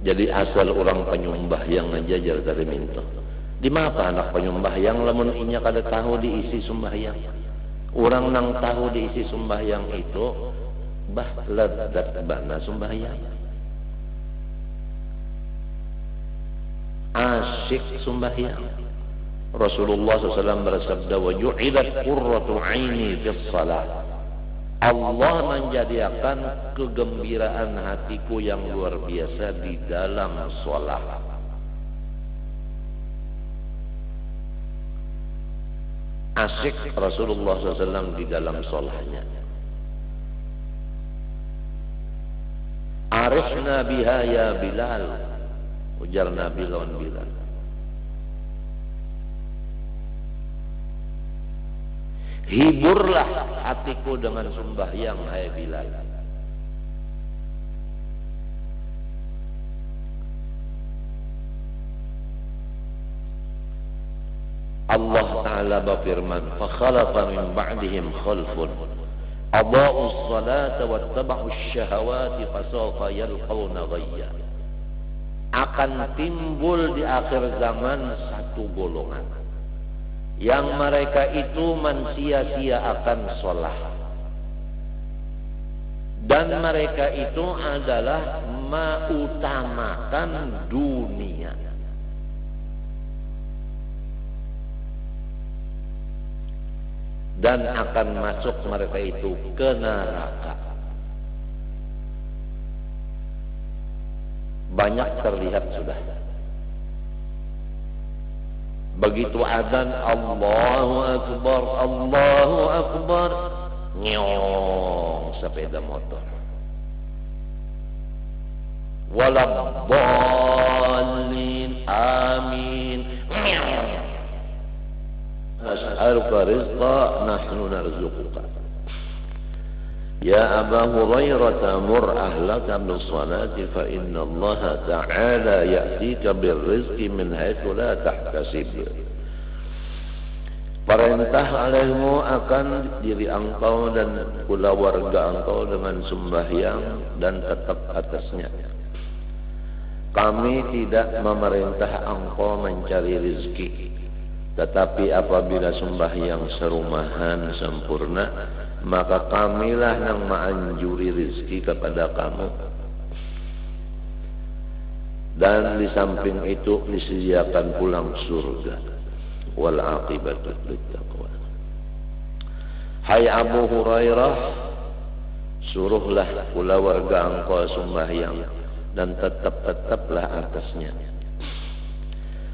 Jadi asal orang penyumbah yang ngejajar dari minta. Di mana anak penyumbah yang lamun inya kada tahu diisi sembahyang. Orang nang tahu diisi sembahyang itu bah ledat bana sembahyang. Asyik sembahyang. Rasulullah SAW bersabda, wa ju'ilat qurratu aini fis salat. Allah menjadikan kegembiraan hatiku yang luar biasa di dalam sholat. Asyik Rasulullah SAW di dalam sholatnya. Arifna biha ya Bilal, ujar Nabi lawan Bilal. Hiburlah hatiku dengan sembahyang, hai Bilal. Allah Ta'ala berfirman, فَخَلَفَ مِنْ بَعْدِهِمْ خَلْفٌ أَضَاءُوا الصَّلَاةَ وَاتَّبَعُوا الشَّهَوَاتِ فَسَوْفَ يَلْقَوْنَ غَيًّا. Akan timbul di akhir zaman satu golongan yang mereka itu mensia-siakan sholat, dan mereka itu adalah mengutamakan dunia. Dan akan masuk mereka itu ke neraka. Banyak terlihat sudah. Begitu adzan Allahu Akbar, Allahu Akbar, nyong sepeda motor. Waladdallin, amin. Nas'aluka rizqa nahnu narzuquka. Ya Aba Hurairah mur ahlaka bis salati fa inna Allah ta'ala ya'tika bir rizqi min haitsu la tahtasib. Perintah alaihimu akan diri engkau dan pula warga engkau dengan sembahyang dan tetap atasnya. Kami tidak memerintah engkau mencari rezeki, tetapi apabila sembahyang serumahan sempurna, maka kamilah yang menganjuri rezeki kepada kamu. Dan di samping itu disediakan pulang surga. Wal aqibatu littaqwa. Hai Abu Hurairah, suruhlah pula warga engkau sembahyang dan tetaplah atasnya.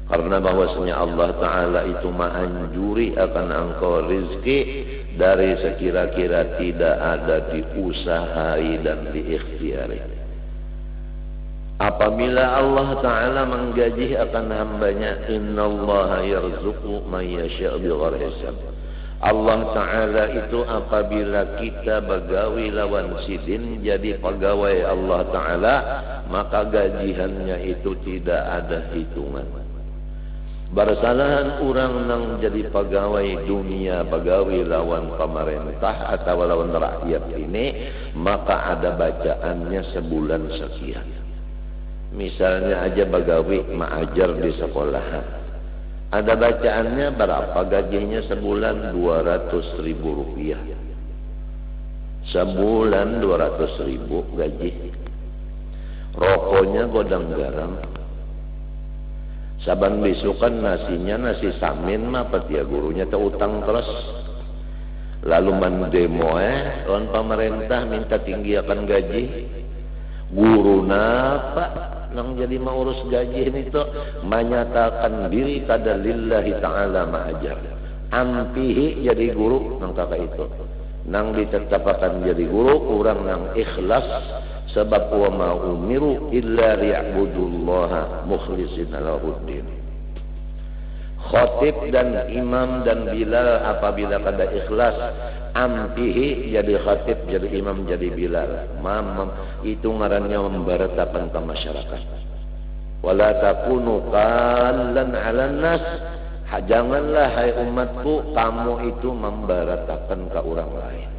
Karena bahwasanya Allah Ta'ala itu menganjuri akan engkau rizki dari sekira-kira tidak ada diusahai dan diikhtiari. Apabila Allah Ta'ala menggaji akan hambanya, innallaha yarzuqu man yasha' bighairi hisab. Allah Ta'ala itu apabila kita begawi lawan sidin jadi pegawai Allah Ta'ala, maka gajiannya itu tidak ada hitungan. Bersalahan orang yang jadi pegawai dunia, pegawai lawan pemerintah atau lawan rakyat ini, maka ada bacaannya sebulan sekian. Misalnya aja pegawai mengajar di sekolahan, ada bacaannya berapa gajinya sebulan? 200.000 rupiah. Sebulan 200.000 gaji. Rokoknya godang garam. Saban besokan nasinya nasi samin mah petia gurunya utang terus. Lalu mendemo lawan pemerintah minta tinggi akan gaji. Guru napa nang jadi mau urus gaji ini tuh menyatakan diri kada lillahi ta'ala ma'ajar. Ampihi jadi guru nang kakak itu. Nang ditetapkan jadi guru orang nang ikhlas. Sebab wa ma umiru illa liya'budullaha mukhlishina lahuddin. Khatib dan imam dan Bilal apabila kada ikhlas, ampihi jadi khatib, jadi imam, jadi Bilal. Itu ngarannya memberitakan ke masyarakat. Wala takunu qallan 'alan nas. Janganlah hai umatku kamu itu memberitakan ke orang lain.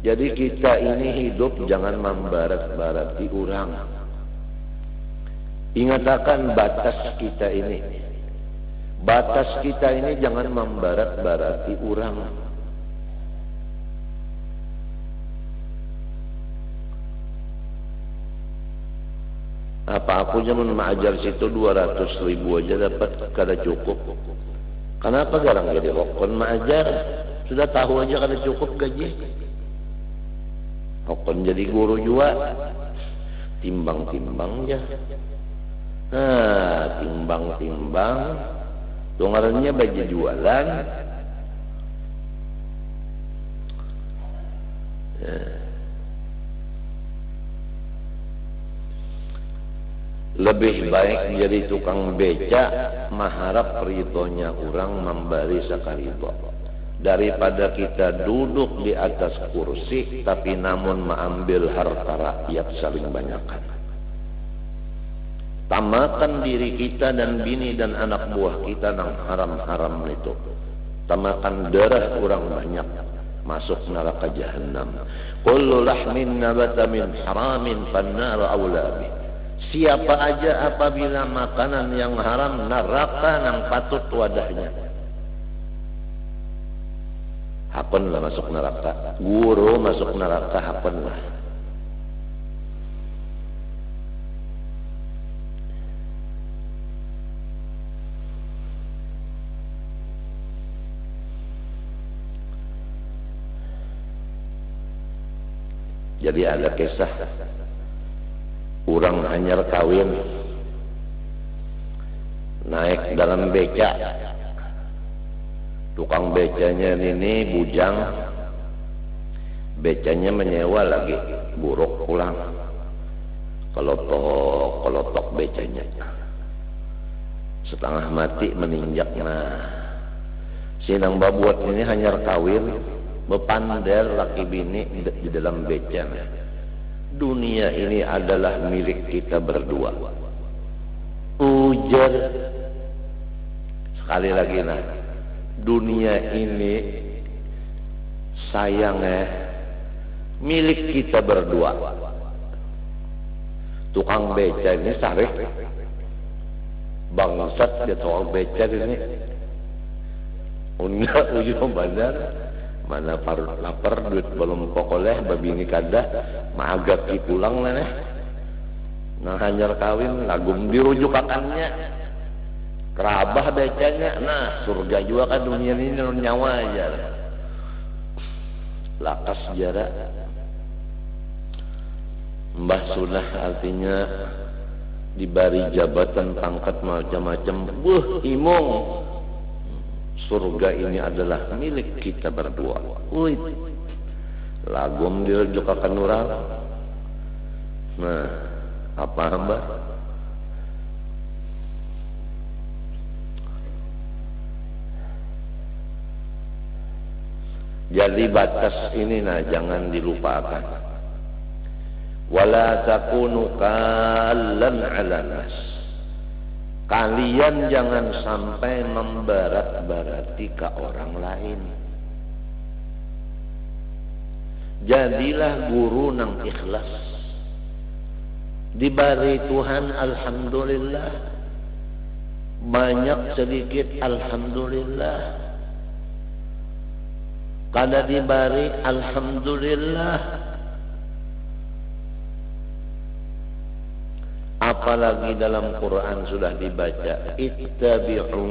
Jadi kita ini hidup jangan membarat-barati orang. Ingatakan batas kita ini. Batas kita ini jangan membarat-barati orang. Apa aku zaman mengajar situ 200.000 aja dapat kada cukup. Kenapa garang jadi hokon mengajar? Sudah tahu aja kada cukup gaji. Hokon jadi guru juga. Timbang-timbang aja. Nah, timbang-timbang. Tungarannya baju jualan. Lebih baik jadi tukang beca mengharap ridhonya orang memberi sakarido daripada kita duduk di atas kursi tapi namun mengambil harta rakyat saling banyakkan. Tamakan diri kita dan bini dan anak buah kita yang haram-haram itu. Tamakan darah orang banyak masuk neraka jahanam. Kullu lahmin nabata min haramin fannar aula bih. Siapa aja apabila makanan yang haram, neraka yang patut wadahnya. Hapunlah masuk neraka. Guru masuk neraka, hapunlah. Jadi ada kisah orang hanyar kawin naik dalam beca, tukang becanya ini bujang, becanya menyewa lagi buruk pulang, kelotok becanya setengah mati meninjak. Nah, sinang babuat ini hanyar kawin bepander laki bini di dalam beca. Dunia ini adalah milik kita berdua. Ujar sekali lagi, nah, dunia ini sayangnya milik kita berdua. Tukang beca ini sarik bangsat dia tukang beca ini. Enggak ujung bandar. Mana parut lapar, duit belum pokoleh, babi ini kada, maagap pulang lah nih. Nah hanyar kawin, lagum dirujukakannya, kerabah becanya, nah surga juga kan dunia ini nyawa aja. Lakas jarak. Mbah Sunah artinya diberi jabatan, pangkat macam-macam, imung. Surga ini adalah milik kita berdua. Wih, lagum dirujukakan orang. Nah, apa hamba? Jadi batas ini nah jangan dilupakan. Wala takunu kallan 'ala nas. Kalian jangan sampai membarat-barati ke orang lain. Jadilah guru nang ikhlas. Diberi Tuhan alhamdulillah. Banyak sedikit alhamdulillah. Kada diberi alhamdulillah. Apalagi dalam Quran sudah dibaca, ittabi'u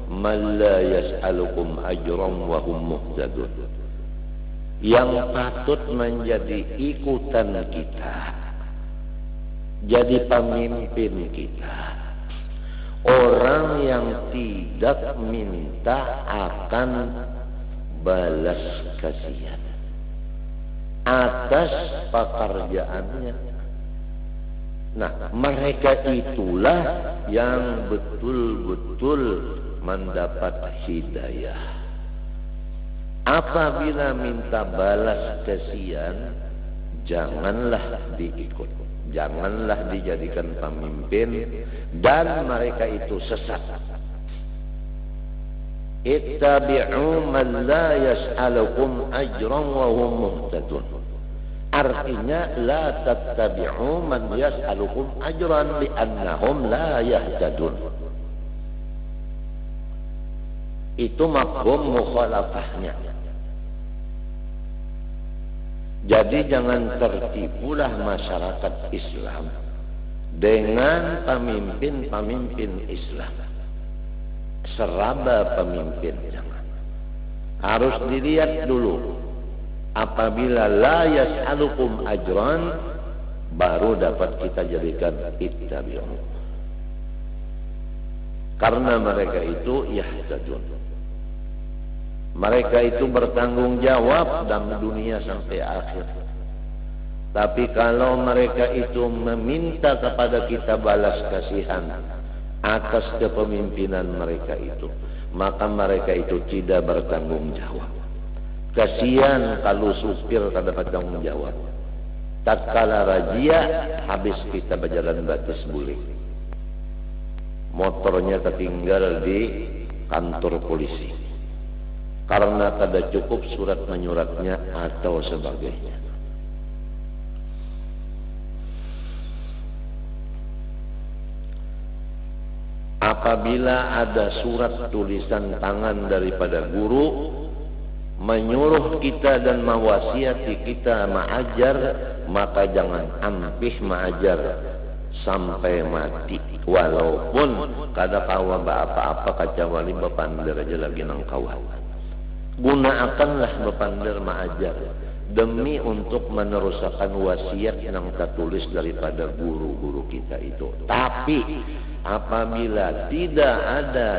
man la yas'alukum ajran wa hum muhtadun. Yang patut menjadi ikutan kita, jadi pemimpin kita, orang yang tidak minta akan balas kasihan atas pekerjaannya. Nah, mereka itulah yang betul-betul mendapat hidayah. Apabila minta balas kasihan, janganlah diikut, janganlah dijadikan pemimpin, dan mereka itu sesat. Ittabi'u man la yas'alukum ajran wa hum muhtadun. Artinya la tattabi'u man yas'alukum ajran li'annahum la yahtadun. Itu mafhum mukhalafahnya. Jadi jangan tertipulah masyarakat Islam dengan pemimpin-pemimpin Islam. Seraba pemimpin jangan. Harus dilihat dulu. Apabila la yas'alukum ajran, baru dapat kita jadikan ittabi'u. Karena mereka itu yahtadun. Mereka itu bertanggung jawab dalam dunia sampai akhir. Tapi kalau mereka itu meminta kepada kita balas kasihan atas kepemimpinan mereka itu, maka mereka itu tidak bertanggung jawab. Kasihan kalau supir tak dapat tanggung jawab. Tatkala razia, habis kita berjalan batis bulik. Motornya tertinggal di kantor polisi. Karena tidak cukup surat menyuratnya atau sebagainya. Apabila ada surat tulisan tangan daripada guru menyuruh kita dan mewasiati kita mengajar, maka jangan ampih mengajar sampai mati. Walaupun kada kawa apa-apa kacawali bepandir aja lagi nang kawan. Gunakanlah bepandir mengajar demi untuk meneruskan wasiat yang tertulis daripada guru-guru kita itu. Tapi apabila tidak ada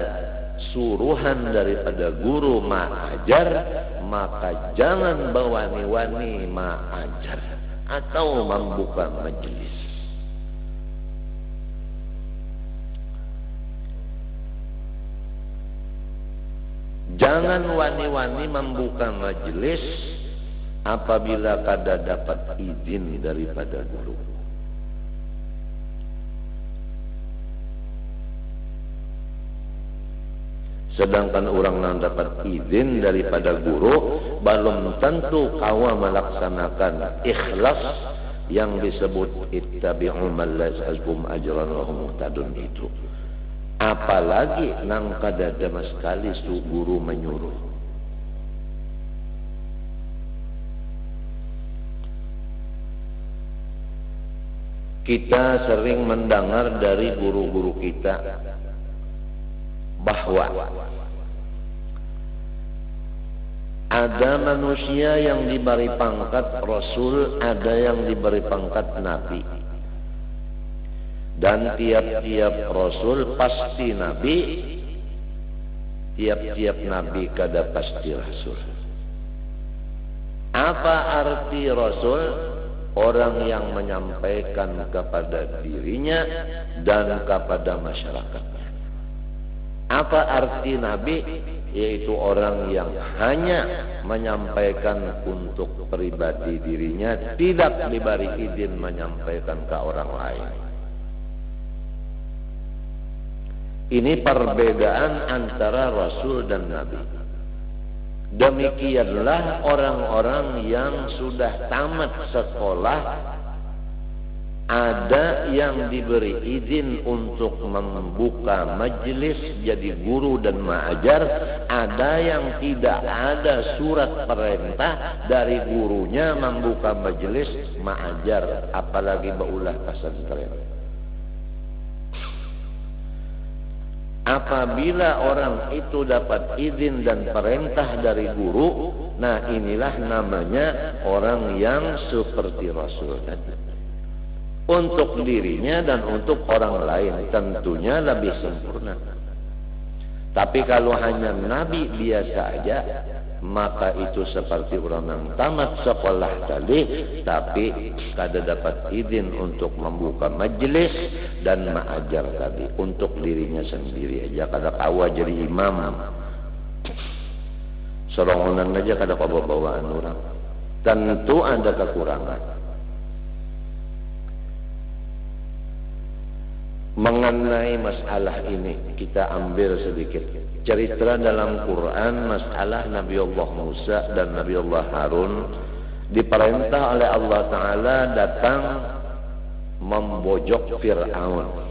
suruhan daripada guru mengajar, maka jangan berwani-wani mengajar atau membuka majelis. Jangan wani-wani membuka majelis apabila kada dapat izin daripada guru. Sedangkan orang yang dapat izin daripada guru belum tentu kawa melaksanakan ikhlas yang disebut ittabi'u man la yas'alukum ajran wa hum muhtadun itu. Apalagi nang kada sama sekali su guru menyuruh. Kita sering mendengar dari guru-guru kita bahwa ada manusia yang diberi pangkat Rasul, ada yang diberi pangkat Nabi. Dan tiap-tiap Rasul pasti Nabi, tiap-tiap Nabi kada pasti Rasul. Apa arti Rasul? Orang yang menyampaikan kepada dirinya dan kepada masyarakatnya. Apa arti Nabi? Yaitu orang yang hanya menyampaikan untuk pribadi dirinya, tidak diberi izin menyampaikan ke orang lain. Ini perbedaan antara Rasul dan Nabi. Demikianlah orang-orang yang sudah tamat sekolah, ada yang diberi izin untuk membuka majelis jadi guru dan mengajar, ada yang tidak ada surat perintah dari gurunya membuka majelis mengajar, apalagi baulah pesantren. Apabila orang itu dapat izin dan perintah dari guru, nah inilah namanya orang yang seperti Rasul tadi. Untuk dirinya dan untuk orang lain tentunya lebih sempurna. Tapi kalau hanya Nabi biasa aja, maka itu seperti orang yang tamat sekolah tadi, tapi kada dapat izin untuk membuka majelis dan mengajar tadi. Untuk dirinya sendiri aja, kada kawa jadi imam. Sorongan aja kada kawa bawaan orang. Tentu ada kekurangan. Mengenai masalah ini kita ambil sedikit cerita dalam Quran masalah Nabi Allah Musa dan Nabi Allah Harun diperintah oleh Allah Ta'ala datang membojok Fir'aun.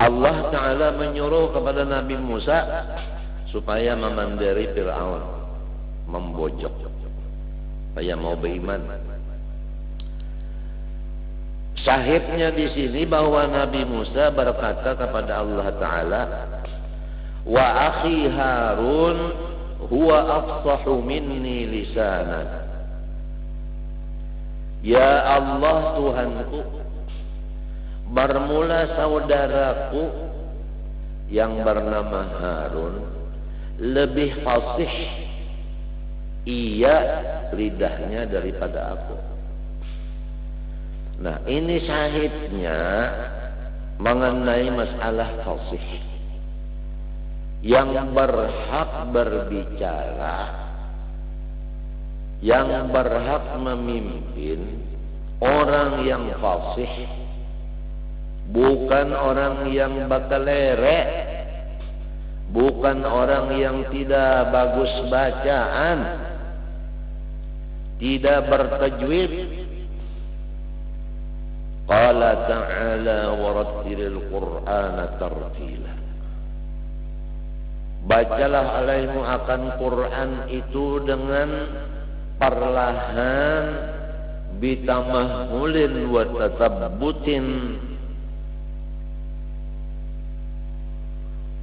Allah Ta'ala menyuruh kepada Nabi Musa supaya memandiri Fir'aun, membojok, supaya mau beriman. Syahidnya di sini bahwa Nabi Musa berkata kepada Allah Ta'ala, wa akhi Harun huwa afsahu minni lisanan. Ya Allah Tuhanku, bermula saudaraku yang bernama Harun lebih fasih ia lidahnya daripada aku. Nah, ini syahidnya mengenai masalah fasih. Yang berhak berbicara, yang berhak memimpin, orang yang fasih, bukan orang yang bakalere, bukan orang yang tidak bagus bacaan, tidak bertajwid. Qala ta'ala warattilil Qur'ana tartila. Bacalah alaimu akan Quran itu dengan perlahan, bitamahulin wa tatabbutin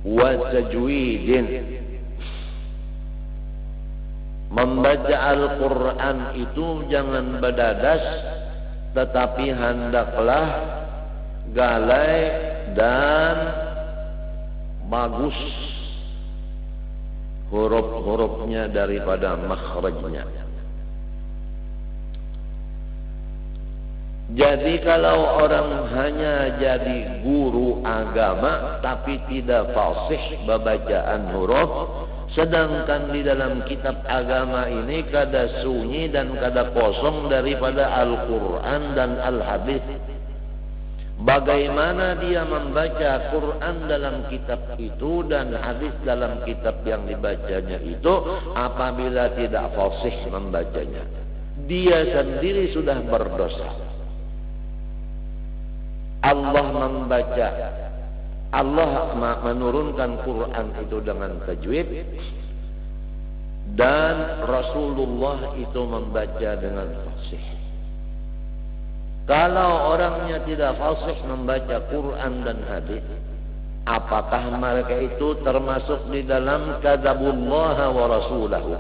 wa tajwidin. Membaca Al-Quran itu jangan badadas, tetapi hendaklah galai dan bagus huruf-hurufnya daripada makhrajnya. Jadi kalau orang hanya jadi guru agama tapi tidak fasih bacaan huruf, sedangkan di dalam kitab agama ini kada sunyi dan kada kosong daripada Al-Quran dan Al-Hadis. Bagaimana dia membaca Quran dalam kitab itu dan hadis dalam kitab yang dibacanya itu apabila tidak fasih membacanya? Dia sendiri sudah berdosa. Allah menurunkan Quran itu dengan tajwid dan Rasulullah itu membaca dengan fasih. Kalau orangnya tidak fasih membaca Quran dan hadis, apakah mereka itu termasuk di dalam kadzabullah wa rasulahu?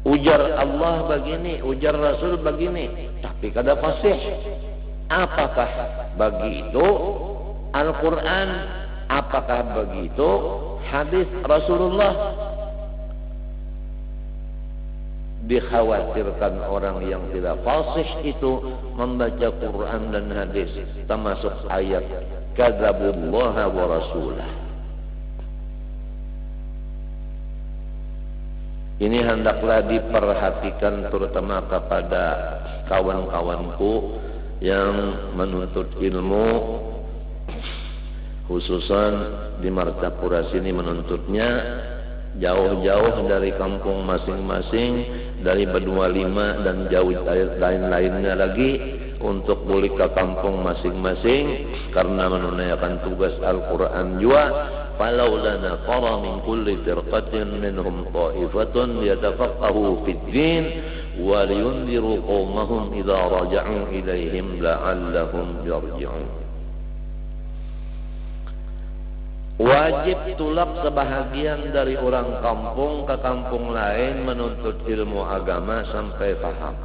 Ujar Allah begini, ujar Rasul begini, tapi kada fasih. Apakah begitu Al-Quran? Apakah begitu hadis Rasulullah? Dikhawatirkan orang yang tidak fasih itu membaca Quran dan hadis, termasuk ayat kadzabullah wa rasulah. Ini hendaklah diperhatikan terutama kepada kawan-kawanku yang menuntut ilmu, khususan di Martapura sini menuntutnya jauh-jauh dari kampung masing-masing, dari Benua Lima dan jauh lain-lainnya lagi, untuk balik ke kampung masing-masing karena menunaikan tugas Al-Quran juga. فَلَوْلَا نَفَرَ مِنْ كُلِّ فِرْقَةٍ مِنْهُمْ طَائِفَةٌ لِيَتَفَقَّهُوا فِي الدِّينِ وَلِيُنْذِرُوا قَوْمَهُمْ إِذَا رَجَعُوا إِلَيْهِمْ لَعَلَّهُمْ يَرْجِعُونَ. Wajib tulak sebahagian dari orang kampung ke kampung lain menuntut ilmu agama sampai paham.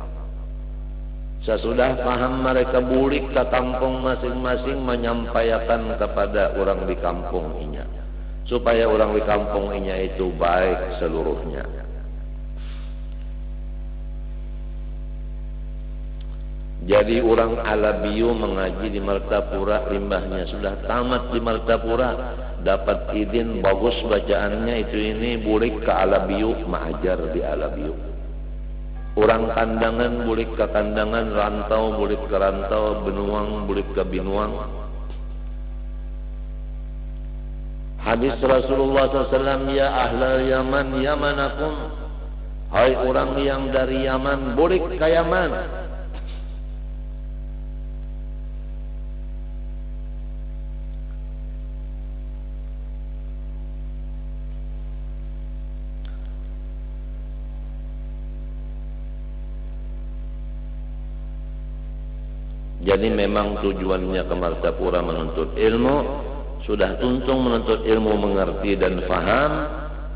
Sesudah paham mereka bulik ke kampung masing-masing menyampaikan kepada orang di kampung inya, supaya orang di kampung inya itu baik seluruhnya. Jadi orang Alabiyu mengaji di Martapura, limbahnya sudah tamat di Martapura, dapat izin bagus bacaannya itu ini, bulik ke Alabiyu, mengajar di Alabiyu. Orang kandangan bulik ke kandangan, rantau bulik ke rantau, benuang bulik ke binuang. Hadis Rasulullah SAW, ya ahlal Yaman, Yamanakum, hai orang yang dari Yaman, bulik ke Yaman. Jadi memang tujuannya ke Martapura menuntut ilmu, sudah tuntung menuntut ilmu, mengerti dan faham,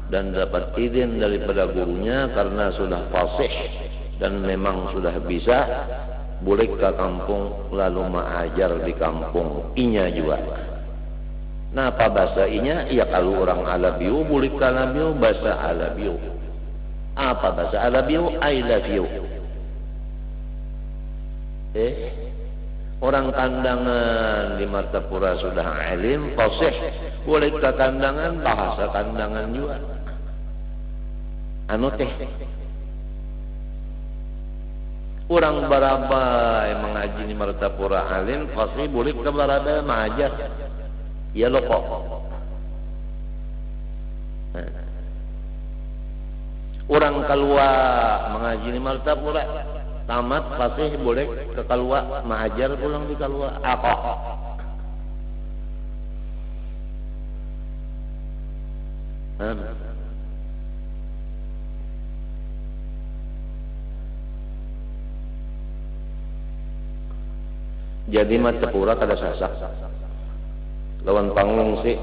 dan dapat izin daripada gurunya karena sudah fasih dan memang sudah bisa, boleh ke kampung lalu mengajar di kampung inya juga. Nah, apa bahasa inya? Ya kalau orang Alabiu, boleh ke Alabiu, bahasa Alabiu. Apa bahasa Alabiu? I love you. Orang kandangan di Martapura sudah alim, fasih, boleh ke kandangan, bahasa kandangan juga. Anu teh. Orang Barabai mengaji di Martapura alim, fasih, boleh ke Barabai mengajar. Ya loh kok. Orang keluar mengaji di Martapura, tamat fasih, boleh ke Kalua mengajar pulang di Kalua. Apa? Jadi Martapura kada sasak lawan pangungsi.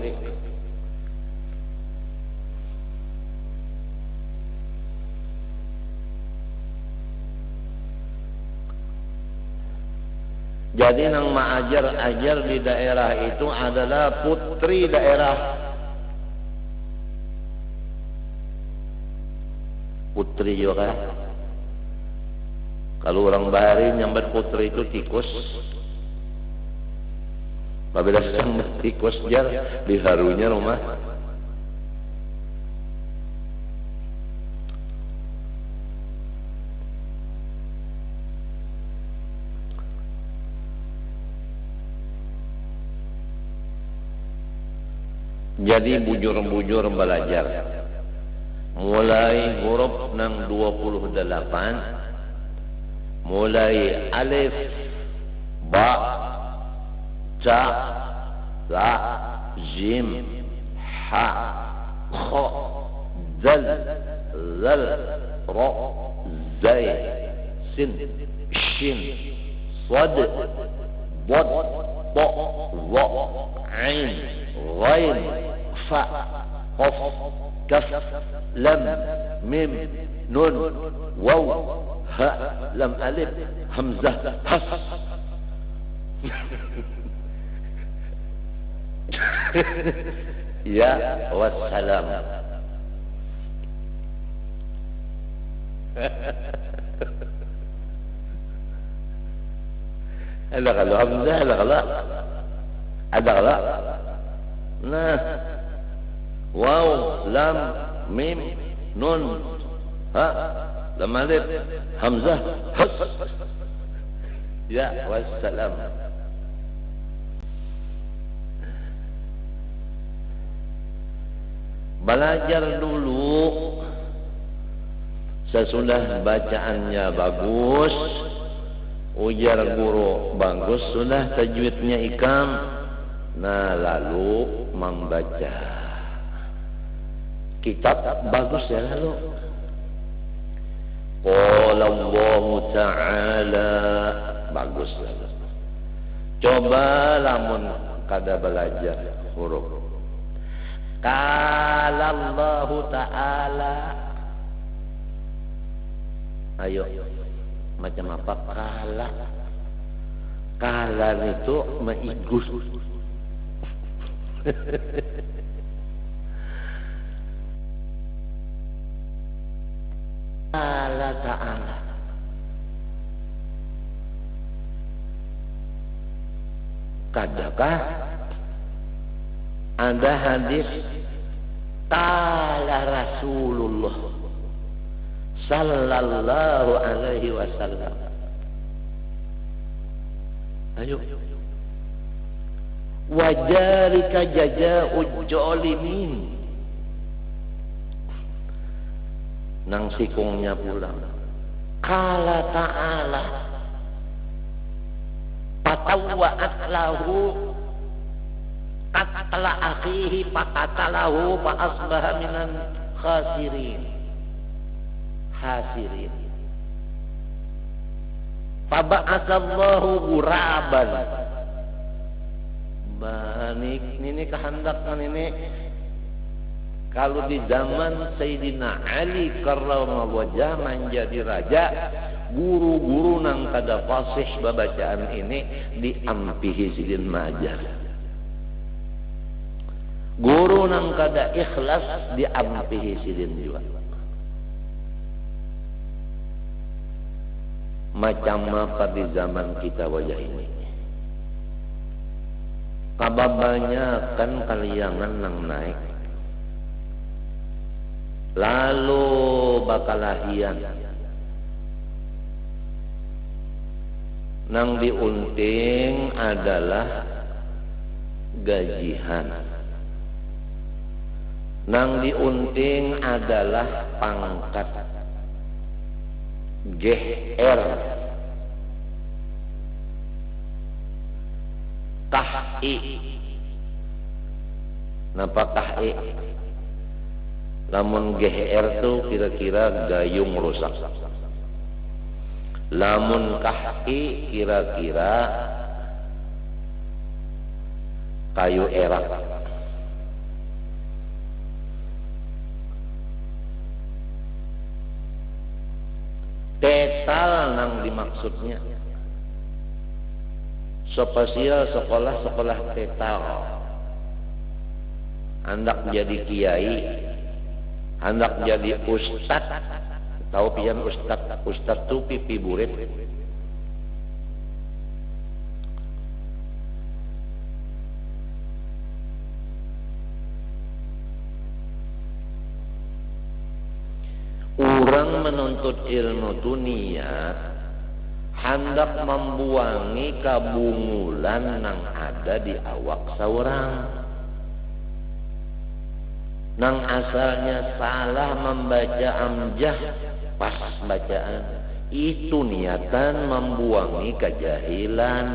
Jadi nang ajar di daerah itu adalah putri daerah. Putri juga. Kalau orang Bahari nyambat putri itu tikus. Apabila nyambat tikus jar di harunya rumah. Jadi bujur-bujur belajar. Mulai huruf nang 28, mulai alif, ba, ta, ra, jim, ha, kha, dal, zal, ra, zai, sin, shin, sad, bad, ta, wa, ain, ghain, fa, qaf, kaf, lam, mim, nun, waw, ha, lam alif, hamzah, has. Ya wassalam. Ada kalau hamzah, ada kalau ada kalau. Nah, waw, lam, mim, nun, ha, lam alif, hamzah, has. Ya wassalam. Belajar dulu, sesudah bacaannya bagus, ujar guru bagus, sudah tajwidnya ikam, nah lalu membaca kitab bagus ya lalu. Qala Allah Ta'ala, bagus lalu. Coba lamun kada belajar huruf. Qala Allah Ta'ala. Ayo, macam apa kala? Kala itu meigus. Qala Ta'ala. Kadakah ada hadis qala Rasulullah sallallahu alaihi wasallam. Ayo. Wajarika jazaa'ul jalimin. Nang sikungnya pulang. Qala ta'ala patawwa'at lahu qatla akhihi faqatalahu fa asbaha minan hasirin. Faba'atsallahu ghuraban. Banik ini kehendakkan ini kalau di zaman Sayyidina Ali karramallahu wajhah menjadi raja, guru-guru nang kada fasih babacaan ini diampihi sidin majar. Guru nang kada ikhlas diampihi sidin juga. Macam apa di zaman kita wajah ini? Kabanyakan kaliangan nang naik, lalu bakal lahian, nang diunting adalah gajihan, nang diunting adalah pangkat, GR, KHI. Napa KHI? Lamun GR tuh kira-kira gayung rusak. Lamun KHI kira-kira kayu erak. Tetal nang dimaksudnya. Spesial sekolah-sekolah tetal. Hendak jadi kiai, hendak jadi ustad. Tahu pian ustad? Ustad tu pipi burit. Orang menuntut ilmu dunia hendak membuangi kabungulan nang ada di awak seorang, nang asalnya salah membaca amjah pas bacaan itu niatan membuangi kejahilan.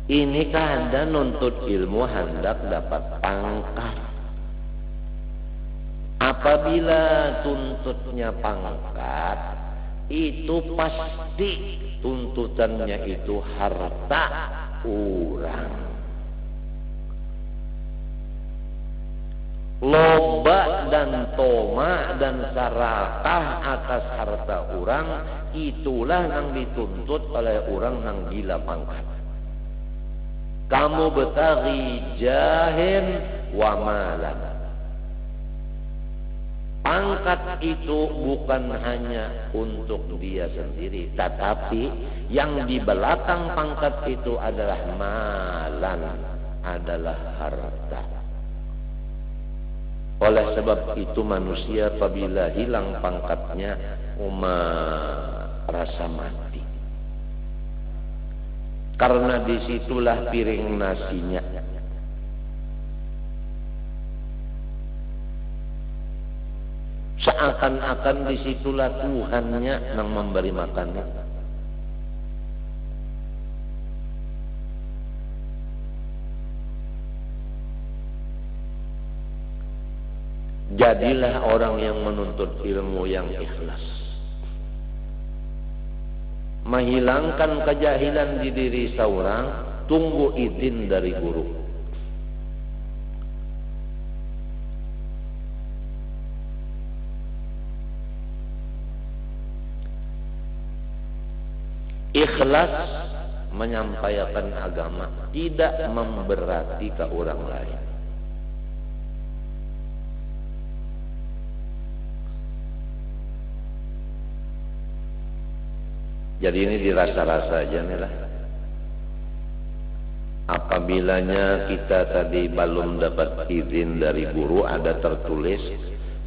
Ini kada nuntut ilmu hendak dapat pangkat. Apabila tuntutnya pangkat, itu pasti tuntutannya itu harta orang. Loba dan toma dan sarakah atas harta orang, itulah yang dituntut oleh orang yang gila pangkat. Kamu betagi jahin wa malan. Pangkat itu bukan hanya untuk dia sendiri, tetapi yang di belakang pangkat itu adalah malan, adalah harta. Oleh sebab itu manusia apabila hilang pangkatnya, rasa mati. Karena disitulah piring nasinya. Seakan-akan disitulah Tuhannya yang memberi makannya. Jadilah orang yang menuntut ilmu yang ikhlas. Menghilangkan kejahilan di diri seorang, tunggu izin dari guru. Ikhlas menyampaikan agama, tidak memberati ke orang lain. Jadi ini dirasa-rasa aja nih lah. Apabila kita tadi belum dapat izin dari guru, ada tertulis,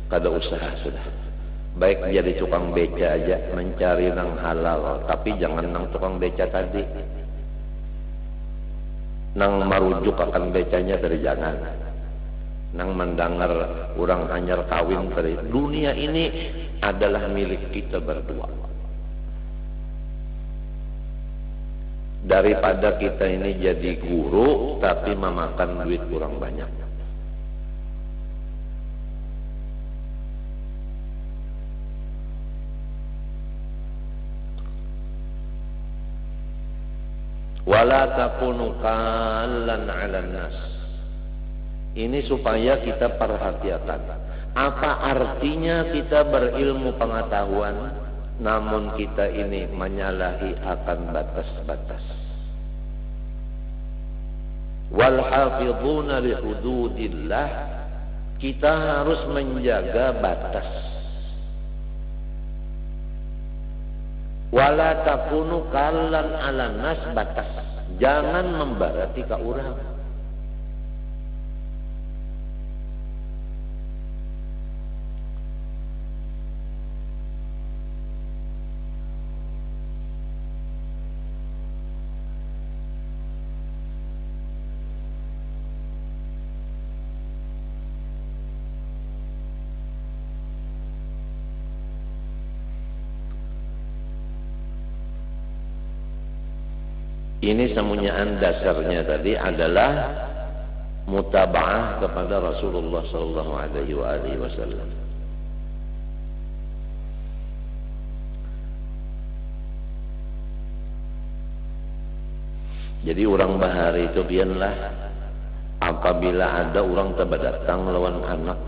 kada usaha sudah. Baik jadi tukang beca aja, mencari nang halal, tapi jangan nang tukang beca tadi. Nang marujuk akan becanya dari jangan. Nang mendengar orang anyar kawin dari dunia ini adalah milik kita berdua. Daripada kita ini jadi guru tapi memakan duit kurang banyak. Wala takunu kallan 'alan nas. Ini supaya kita perhatikan. Apa artinya kita berilmu pengetahuan namun kita ini menyalahi akan batas-batas. Wal hafizuna li hududillah, kita harus menjaga batas. Wala takunu kallan 'alan nas, batas. Jangan membarati ka urang. Ini semuanya dasarnya tadi adalah mutaba'ah kepada Rasulullah sallallahu alaihi wasallam. Jadi orang bahari itu biarlah apabila ada orang terbadatang lawan anak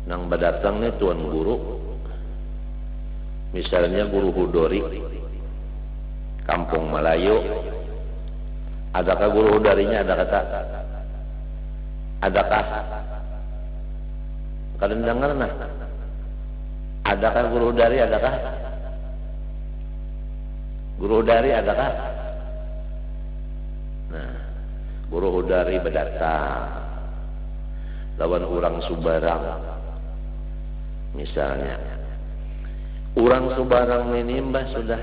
nang badatangnya tuan guru, misalnya guru Hudori Kampung Melayu, adakah guru Hudarinya? Ada kata? Adakah? Kalian dengar nah? Adakah guru Hudari? Adakah? Guru Hudari adakah? Nah, guru Hudari berdatang lawan orang Subarang, misalnya. Orang Subarang ini mbah sudah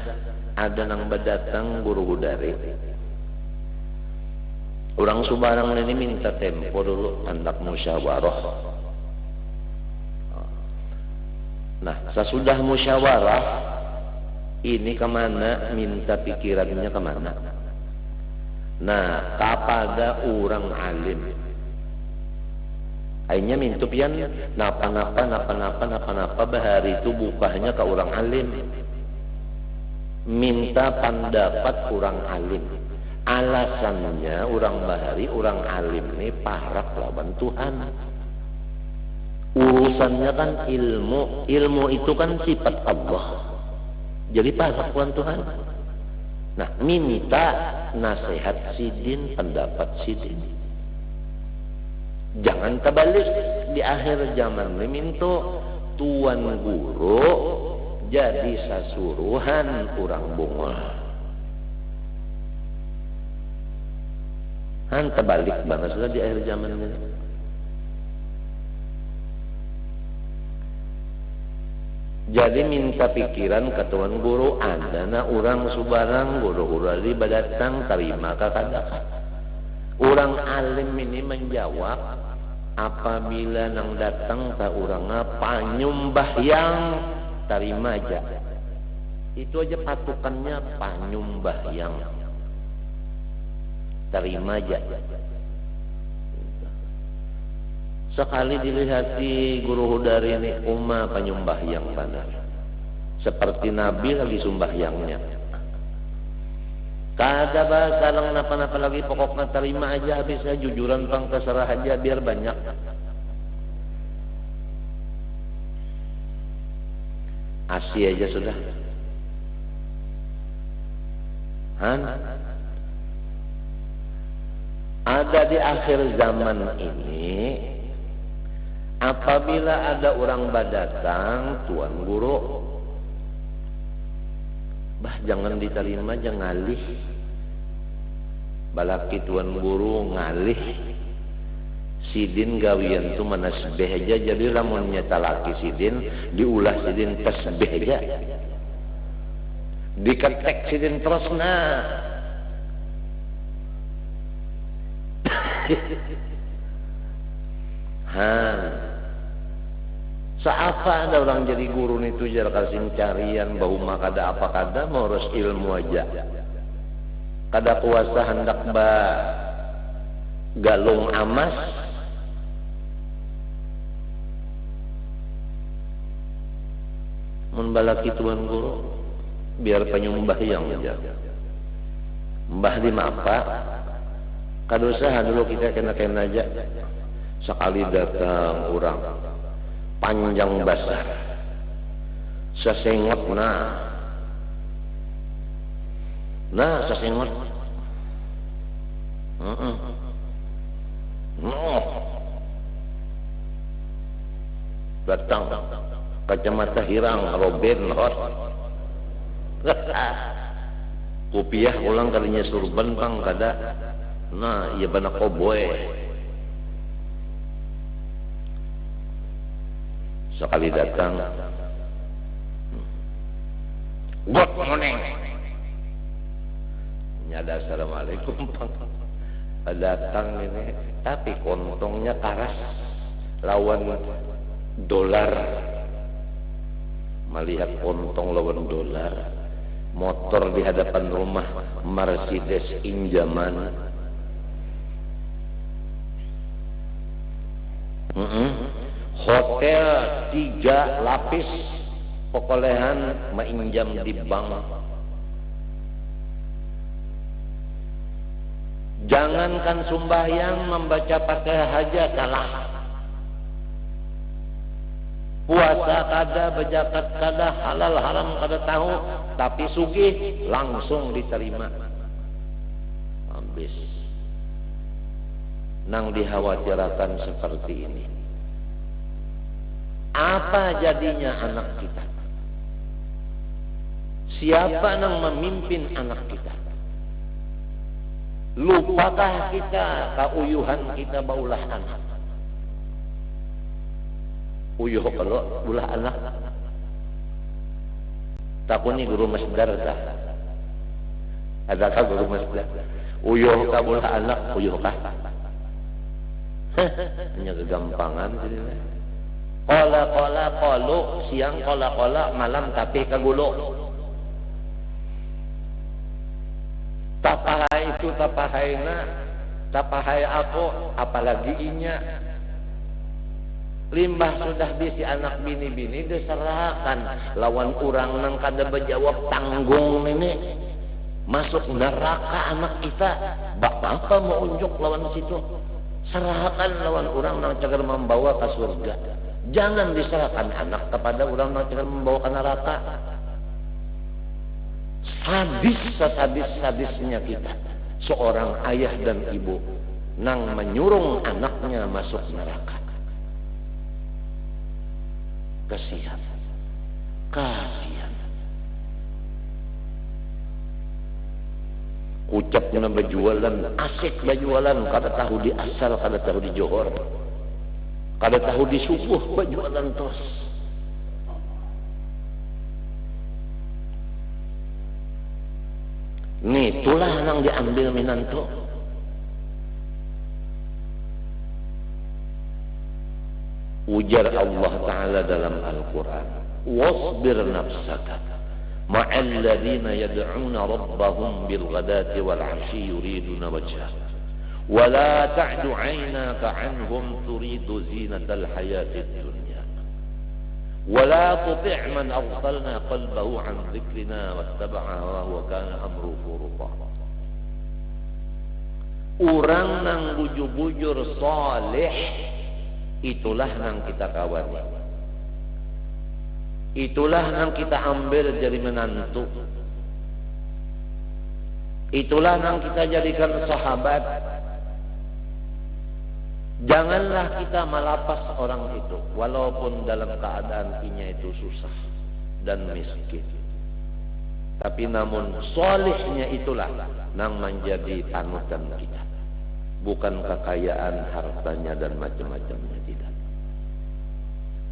ada nang berdatang guru Hudari. Orang Subarang ini minta tempo dulu hendak musyawarah. Nah, sesudah musyawarah ini kemana? Minta pikirannya kemana? Nah, kepada orang alim. Akhirnya minta pian napa bahari itu bukanya ke orang alim. Minta pendapat orang alim. Alasannya orang bahari, orang alim ini parah lawan Tuhan. Urusannya kan ilmu. Ilmu itu kan sifat Allah. Jadi parah lawan Tuhan. Nah, minta nasihat sidin, pendapat sidin. Jangan terbalik di akhir zaman ini minta tuan guru jadi sasuruhan kurang bungol. Han terbalik banget sudah di akhir zaman ini. Jadi minta pikiran ke tuan guru, ada na orang Subarang guru Hudari badatang terima kakadaka. Orang alim ini menjawab, apabila nang datang ke orang panyumbah yang terima aja. Itu aja patukannya panyumbah yang terima aja. Sekali dilihati guru Hudari ini penyumbah yang benar. Seperti Nabi lagi sumbahyangnya. Kada bahasa lang napa-napa lagi, pokoknya terima aja habisnya, jujuran pang terserah aja biar banyak. Asih aja sudah. Han? Ada di akhir zaman ini, apabila ada orang badatang, tuan guru, bah jangan diterima, jangan ngalih. Balaki tuan guru ngalih, sidin gawian tu manasbih aja, jadi lamun nyata laki sidin diulah sidin tasbih aja, diketek sidin terus seapa ada orang jadi guru itu jar kasing carian bahuma kada apa kada ngurus ilmu aja, kada kuasa hendak galung amas membalaki tuan guru biar penyumbah yang aja mbah di mapa kada usaha dulu kita kena aja sekali datang orang panjang basah sesengot sesengot datang kacamata hirang Robin Hood kopiah ulang kalinya surban bang kada iya bana koboy sekali datang good morning nyada assalamualaikum datang ini tapi kontongnya karas lawan dolar, melihat kontong lawan dolar, motor di hadapan rumah Mercedes injaman, hotel 3 lapis pokolehan mainjam di bank. Jangankan sembahyang membaca pakai hajat kalah, puasa kada, berzakat kada, halal haram kada tahu, tapi sugih langsung diterima. Habis nang dikhawatirkan seperti ini, apa jadinya anak kita? Siapa yang memimpin anak kita? Lupakah kita keuyuhan kita baulah anak? Uyuh kalau ulah anak takuni guru masdar kah? Adakah guru masdar? Uyuh ka ulah anak, uyuh kah? Hanya kegampangan jadinya. Kola kolu siang kola malam tapi kagulo. Tapahai itu tapahaina, tapahai aku apalagi inya. Limbah sudah bisi anak bini-bini diserahkan lawan orang nang kada berjawab tanggung ini masuk neraka anak kita. Apa mau unjuk lawan situ? Serahkan lawan orang nang cagar membawa ke surga. Jangan diserahkan anak kepada orang nang cagar membawa ke neraka. Sadis-sadisnya kita, seorang ayah dan ibu nang menyurung anaknya masuk neraka. Kasihan. Ucapnya berjualan, asik berjualan, kada tahu di asal, kada tahu di Johor, kada tahu di subuh berjualan terus. Nih, itulah yang diambil minanto. Ujar Allah Ta'ala dalam Al-Quran, wasbir nafsaka ma'al ladhina yad'una rabbahum bilghadati wal 'ashyi yuriduna wajhah wa la ta'du 'aynaka 'anhum turidu zinatal hayatid dunya wa la tuti' man aghfalna qalbahu 'an dhikrina wattaba'a hawahu wa kana amruhu furta. Orang nang bujur-bujur saleh itulah yang kita kawani, itulah yang kita ambil jadi menantu, itulah yang kita jadikan sahabat. Janganlah kita malapas orang itu walaupun dalam keadaan inya itu susah dan miskin, tapi namun solehnya itulah yang menjadi panutan kita. bukan kekayaan hartanya dan macam-macamnya, tidak.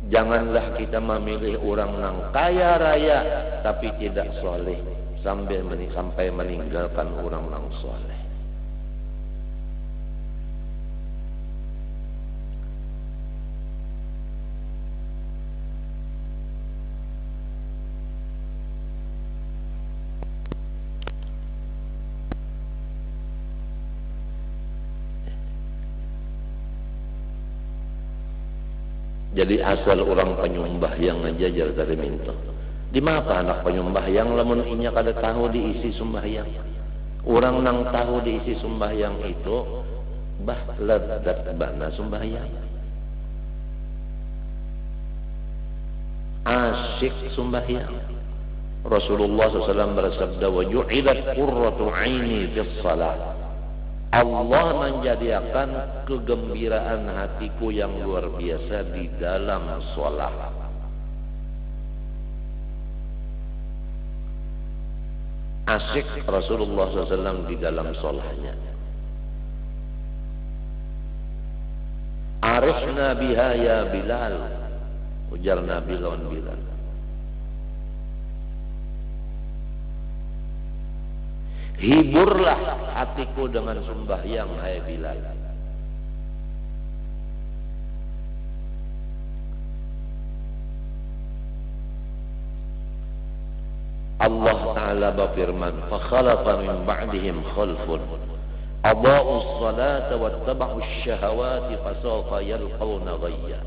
Janganlah kita memilih orang yang kaya raya tapi tidak soleh sampai meninggalkan orang yang soleh. Jadi asal orang penyembahyang aja jar dari minta. Di mana anak penyembahyang lamun inya kada tahu diisi sembahyang. Orang nang tahu diisi sembahyang itu bah lezat bana sembahyang. Asyik sembahyang. Rasulullah SAW bersabda, wa ju'ilat qurratu aini fis salat. Allah menjadikan kegembiraan hatiku yang luar biasa di dalam sholat. Asyik Rasulullah SAW di dalam sholatnya. Arifna biha ya Bilal, ujar Nabi lawan Bilal. Hiburlah hatiku dengan sembahyang, hai Bilal. Allah Ta'ala berfirman, فَخَلَفَ مِنْ بَعْدِهِمْ خَلْفٌ أَضَاءُوا الصَّلَاةَ وَاتَّبَعُوا الشَّهَوَاتِ فَسَوْفَ يَلْقَوْنَ غَيًّا.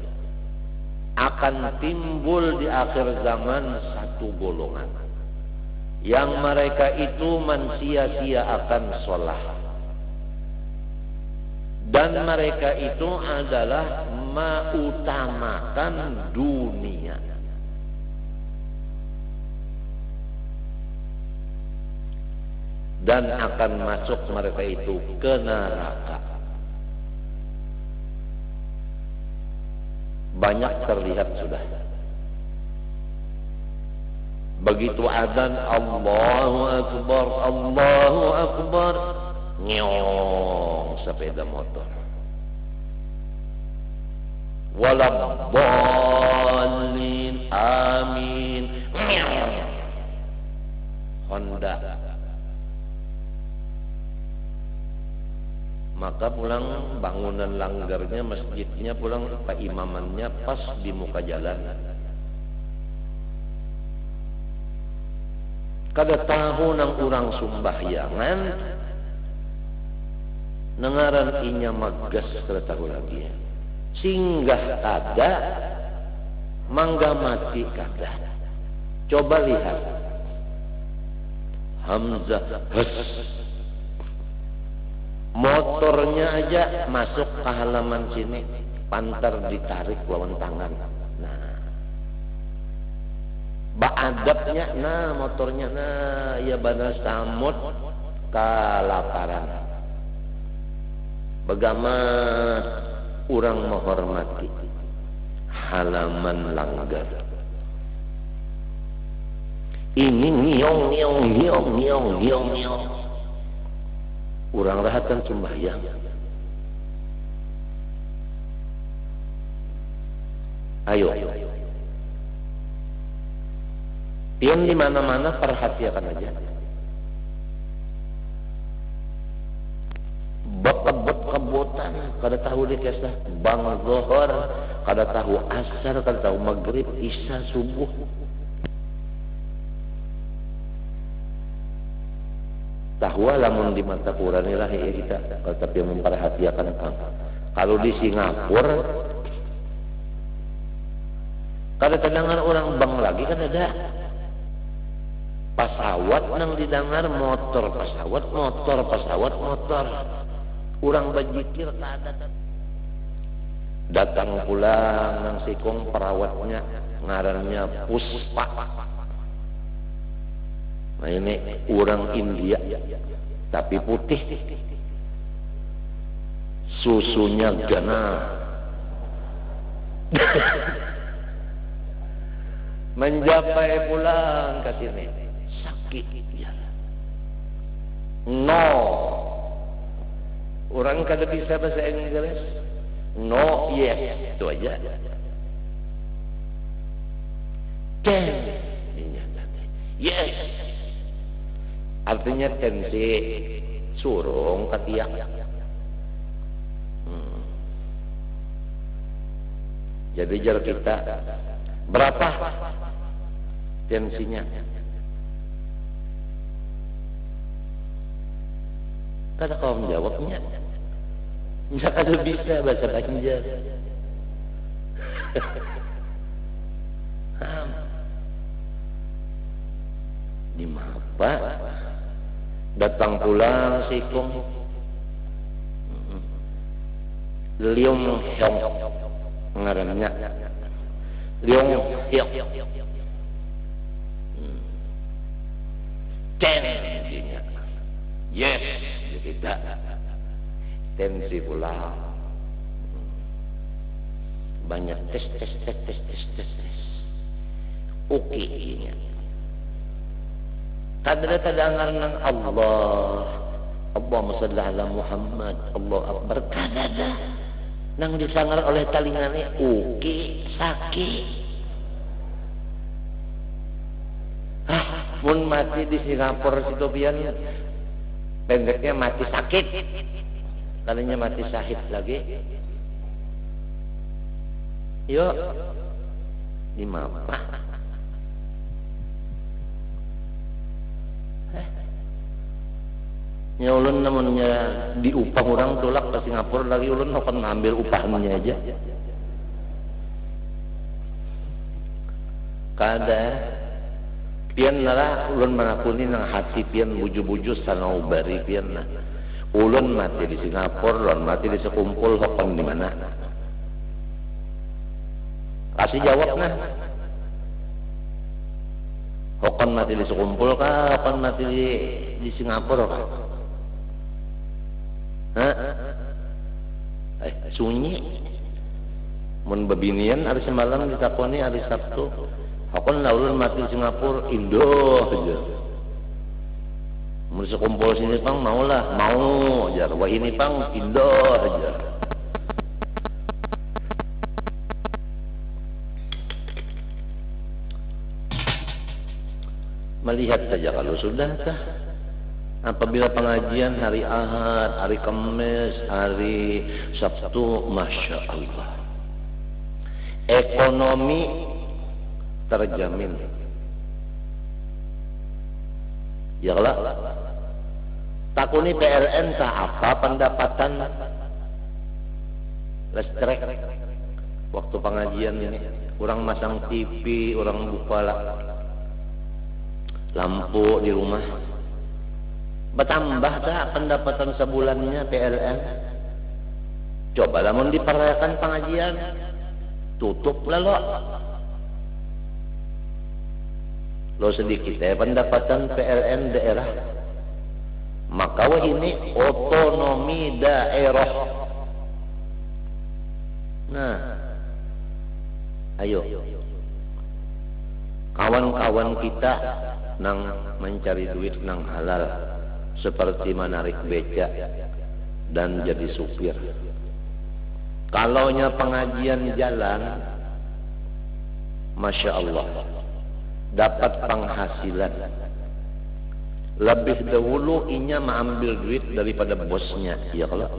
Akan timbul di akhir zaman satu golongan yang mereka itu mensia-siakan sholat, dan mereka itu adalah mengutamakan dunia. Dan akan masuk mereka itu ke neraka. Banyak terlihat sudah. Begitu adzan Allahu Akbar, Allahu Akbar, nyong sepeda motor. Waladdallin, amin, Honda. Maka pulang bangunan langgarnya, masjidnya, pulang pak imamannya pas di muka jalan. Kada tahu nang urang sumbahyangan, nengaran inya magas kada tahu lagi. Singgah kada, mangga mati kada. Coba lihat. Hamzah hus. Motornya aja masuk ke halaman sini, pantar ditarik lawan tangan. Nah, baadabnya, nah motornya, nah ya banas samut kalaparan. Bagama orang menghormati halaman langgar. Ini ngiong. Urang rahatan sembahyang. Ayo. Pian di mana-mana perhatikan aja. Kebut-kebutan, kada tahu di kisah bang zuhur, kada tahu asar, kada tahu maghrib, isya, subuh. Tahu lamun di mata Quran lah ya kita, tapi memperhatikan kalau di Singapura kada terdengar orang bang lagi kan ada pesawat nang didengar motor pesawat orang bajikir kada datang pulang nang sikong perawatnya ngarannya Puspa. Nah ini orang India tapi putih, susunya gana. Mencapai pulang ke sini sakit ya. No, Orang kada bisa bahasa Inggris. No, yes, itu aja. Can, yes. Artinya tensi surung ketiak. Jadi jar kita berapa tensinya? Kada kau menjawabnya. Nggak ada bisa bahasa Banjar. Di mapa datang pula si Kong Liong Hyong ngarannya Liong Hyong tensinya yes tidak tensi pula banyak tes oke nya kadang-kadang nang Allahumma shalli ala Muhammad Allah akbar kadang nang disangar oleh talingane oke sakit mun mati di Singapura situ pian pendeknya mati sakit kalinya mati syahid lagi yuk di mapa nya ulun namanya diupah orang tulak ke Singapura lagi ulun akan ngambil upahnya aja kada pian nara ulun menakuni nang hati pian buju-buju sanau bari pian nah ulun mati di Singapura ulun mati di sekumpul hokon di mana kasih jawab nah hokon mati di sekumpul kah hokon mati di Singapura kah sunyi mun bebinian hari semalam ditakoni hari Sabtu hokon laulun mati di Singapura Indo aja mun sekumpul sini pang maulah mau aja wah ini pang Indo aja melihat saja kalau sudah kah apabila pengajian hari Ahad, hari Kamis, hari Sabtu, Masya Allah ekonomi terjamin ya lah takuni PLN tak apa pendapatan listrik waktu pengajian ini orang masang TV, orang buka lampu di rumah bertambah tak pendapatan sebulannya PLN coba namun diperayakan pengajian tutup lalu lo sedikit pendapatan PLN daerah maka wah ini otonomi daerah nah ayo kawan-kawan kita nang mencari duit nang halal seperti menarik beca dan jadi supir kalaunya pengajian jalan Masya Allah dapat penghasilan lebih dahulu inya mengambil duit daripada bosnya ya kalau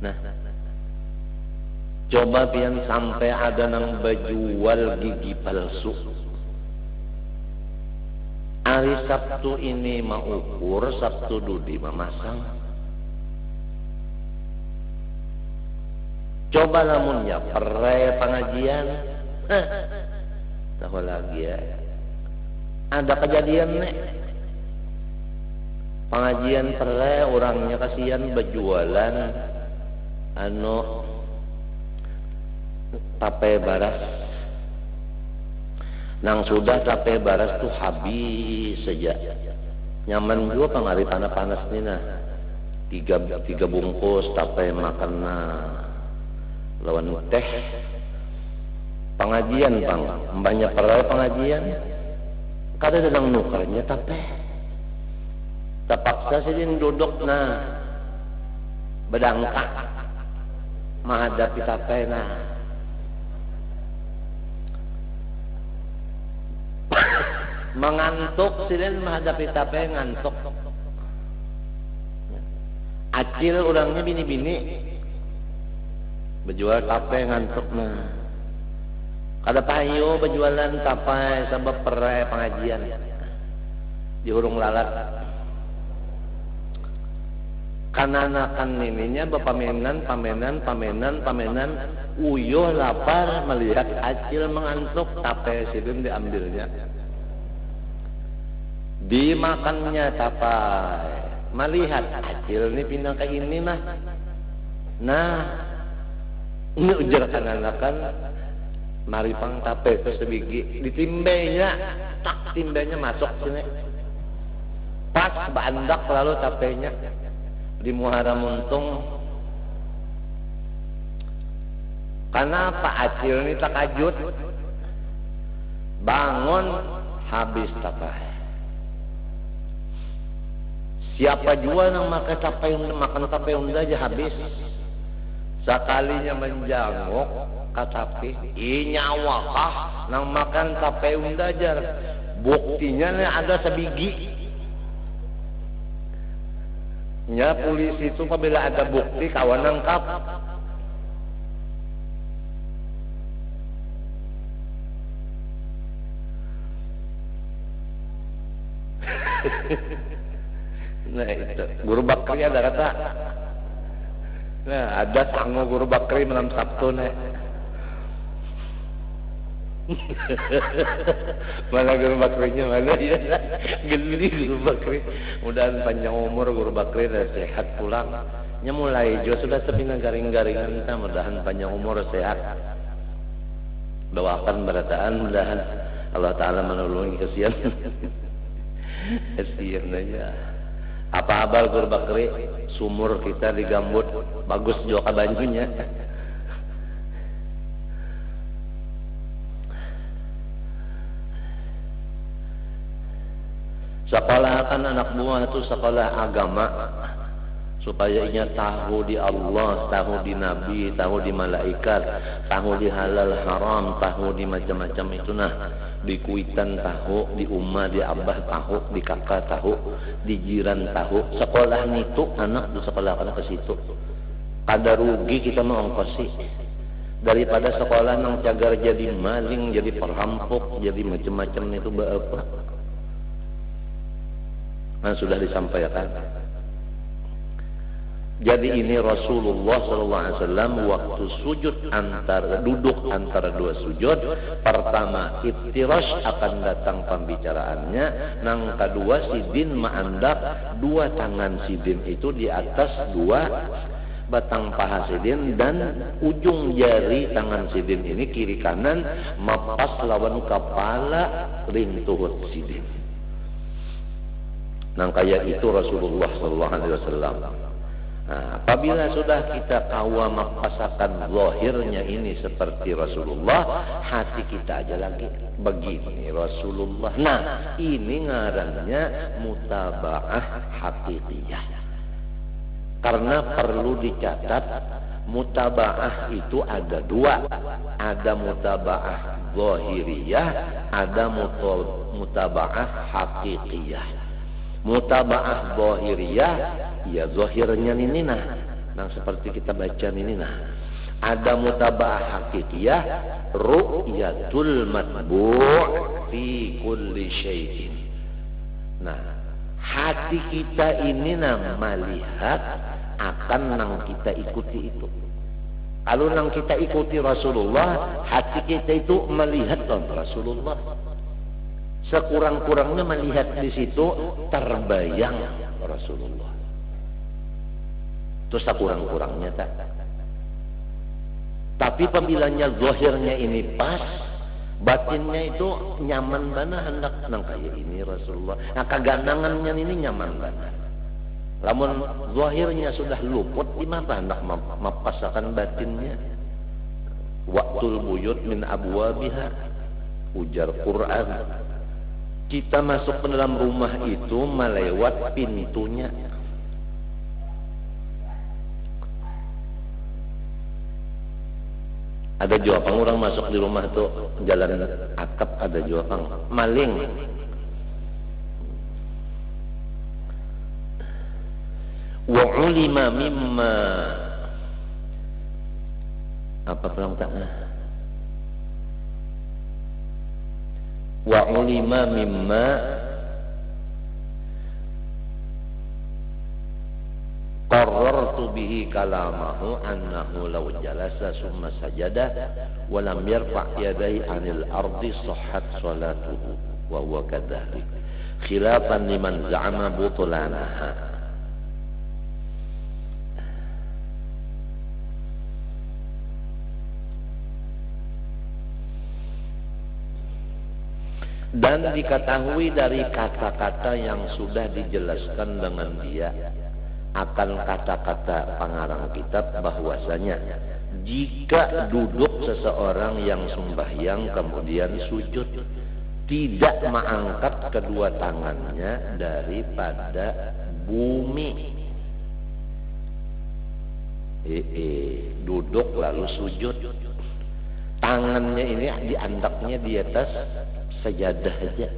nah coba pian sampai ada nang berjual gigi palsu hari Sabtu ini mau ukur Sabtu dudi memasang coba namunnya perai pengajian tahu lagi ya ada kejadian nih pengajian perai orangnya kasihan berjualan tape baras nang sudah tape baras tuh habis saja nyaman juga pengari panas nih nah tiga bungkus tape makan lawan teh pengajian pang banyak perai pengajian kada sedang nukarnya tapi terpaksa sidin duduk na bedangka menghadapi tape na mengantuk sidin menghadapi tape ngantuk acil orangnya bini-bini berjual tape ngantuk na kada payo berjualan tapai sebab perai pengajian di hurung lalat kananakan ininya pamenan uyuh lapar melihat acil mengantuk tapai sidin diambilnya dimakannya tapai melihat acil ini pindah ke ini nah ini ujar kananakan mari pang tape itu sebiji ditimbainya tak timbainya masuk sini pas bandak lalu tapenya di muhara muntung karena Pak Acil ini takajut bangun habis tape siapa jual yang makan tape unda aja habis sekalinya menjanguk katapi inyawakah nang makan tape undajar buktinya ada sebiji nya polisi itu apabila ada bukti kawan nangkap nah itu guru bakri ada kata nah ada tangguh guru bakri malam Sabtu nih mana guru bakrinya mana ya geli guru bakri mudahan panjang umur guru bakri dan sehat pulang nya mulai jo sudah sepina garing-garingan kita mudahan panjang umur sehat doakan berataan mudahan Allah Ta'ala menolongi kesian kesian aja apa abal guru bakri sumur kita digambut bagus juga banjunya sekolahkan anak buah itu sekolah agama supaya ia tahu di Allah, tahu di Nabi, tahu di malaikat, tahu di halal haram, tahu di macam-macam itu nah di kuitan tahu, di umma, di abah tahu, di kakak tahu, di jiran tahu. Sekolah itu anak di sekolah anak ke situ. Kada rugi kita mau ongkosi daripada sekolah nang cagar jadi maling, jadi perampok, jadi macam-macam itu berapa. Nah, sudah disampaikan. Jadi ini Rasulullah SAW waktu sujud duduk antara dua sujud, pertama iftirash akan datang pembicaraannya, nang kedua sidin ma'andak dua tangan sidin itu di atas dua batang paha sidin dan ujung jari tangan sidin ini kiri kanan mapas lawan kepala rintuhut sidin. Nang kayak itu Rasulullah SAW. Nah, apabila sudah kita kawa mapasakan zahirnya ini seperti Rasulullah, hati kita aja lagi begini Rasulullah. Nah, ini ngarannya mutaba'ah hakikiyah. Karena perlu dicatat mutaba'ah itu ada dua, ada mutaba'ah zahiriyah, ada mutaba'ah hakikiyah. Mutaba'ah zahiriyah ya zahirnya ini nah seperti kita baca ini nah. Ada mutaba'ah hakikiyah ru'yatul matbu' fi kulli syai'in. Nah, hati kita ini nah melihat akan nang kita ikuti itu. Kalau nang kita ikuti Rasulullah, hati kita itu melihat Rasulullah. Sekurang-kurangnya melihat di situ terbayang Rasulullah. Itu sekurang-kurangnya tak. Tapi pembilanya zahirnya ini pas, batinnya itu nyaman banget hendak nang kayak ini Rasulullah. Nah kegandangannya ini nyaman banget. Lamun zahirnya sudah luput di mana hendak mempasakan batinnya. Waqtul buyut min abwabiha, ujar Quran. Kita masuk ke dalam rumah itu melewat pintunya. Ada juga orang masuk di rumah tuh jalan atap, ada juga maling. Wa ulima mimma apa pelang takna? Wa ulima mimma qarrartu bihi kalamahu annahu law jalasa summa sajada wa lam yarfa' yadayhi 'anil ardi sahhat salatuhu wa huwa kadzalik khilafan liman za'ama butlanaha. Dan diketahui dari kata-kata yang sudah dijelaskan dengan dia akan kata-kata pengarang kitab bahwasanya jika duduk seseorang yang sembahyang kemudian sujud tidak mengangkat kedua tangannya daripada bumi, duduk lalu sujud, tangannya ini diandaknya di atas sajadah aja,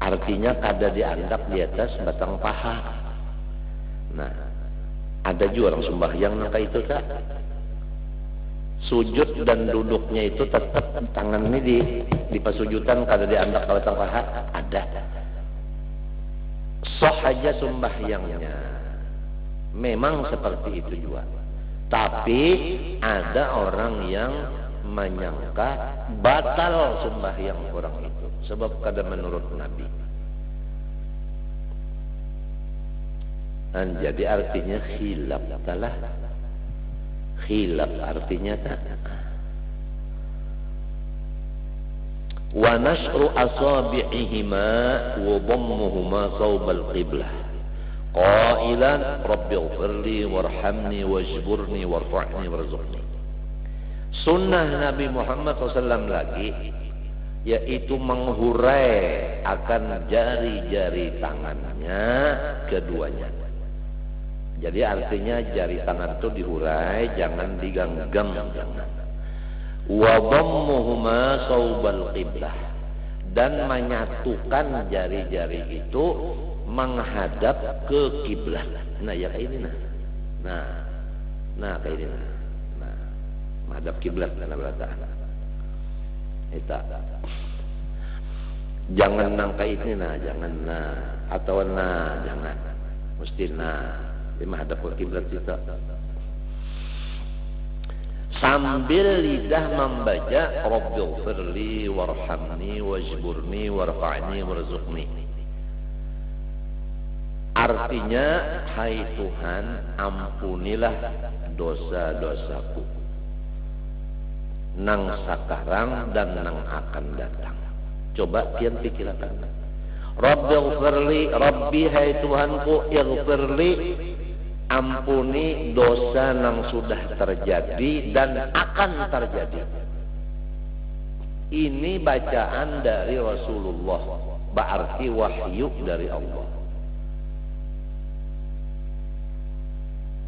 artinya kada diandak di atas batang paha. Nah, ada juga orang sembahyang nangka itu tak sujud dan duduknya itu tetap tangan ini di pasujudan kada diandak ke batang paha, ada. Sah aja sembahyangnya, memang seperti itu juga. Tapi ada orang yang menyangka batal sembahyang orang itu sebab kada menurut Nabi. Dan jadi artinya khilaf talah. Khilaf artinya tak. Wa nasru asabi'ihima wa dhammuhuma thawbal qiblah qailan rabbi ighfirli warhamni wajburni warfa'ni warzuqni. Sunnah Nabi Muhammad SAW lagi yaitu menghurai akan jari-jari tangannya keduanya. Jadi artinya jari tangan itu dihurai, jangan digenggam, jangan. Wa dhammuhuma saubal qiblah, dan menyatukan jari-jari itu menghadap ke kiblat. Nah, ya kayak ini nah. Nah, kayak ini nah. Menghadap kiblat karena berataan. Itu. Jangan nangka ini jangan atau jangan. Mesti di menghadap ke kiblat kita. Sambil lidah membaca Rabbighfirli warhamni wajburni warfa'ni warzuqni. Artinya, hai Tuhan, ampunilah dosa-dosaku nang sakarang dan nang akan datang. Coba kian pikirkan. Rabbighfirli, Rabbi hai Tuhanku, ighfirli, ampuni dosa yang sudah terjadi dan akan terjadi. Ini bacaan dari Rasulullah, berarti wahyu dari Allah.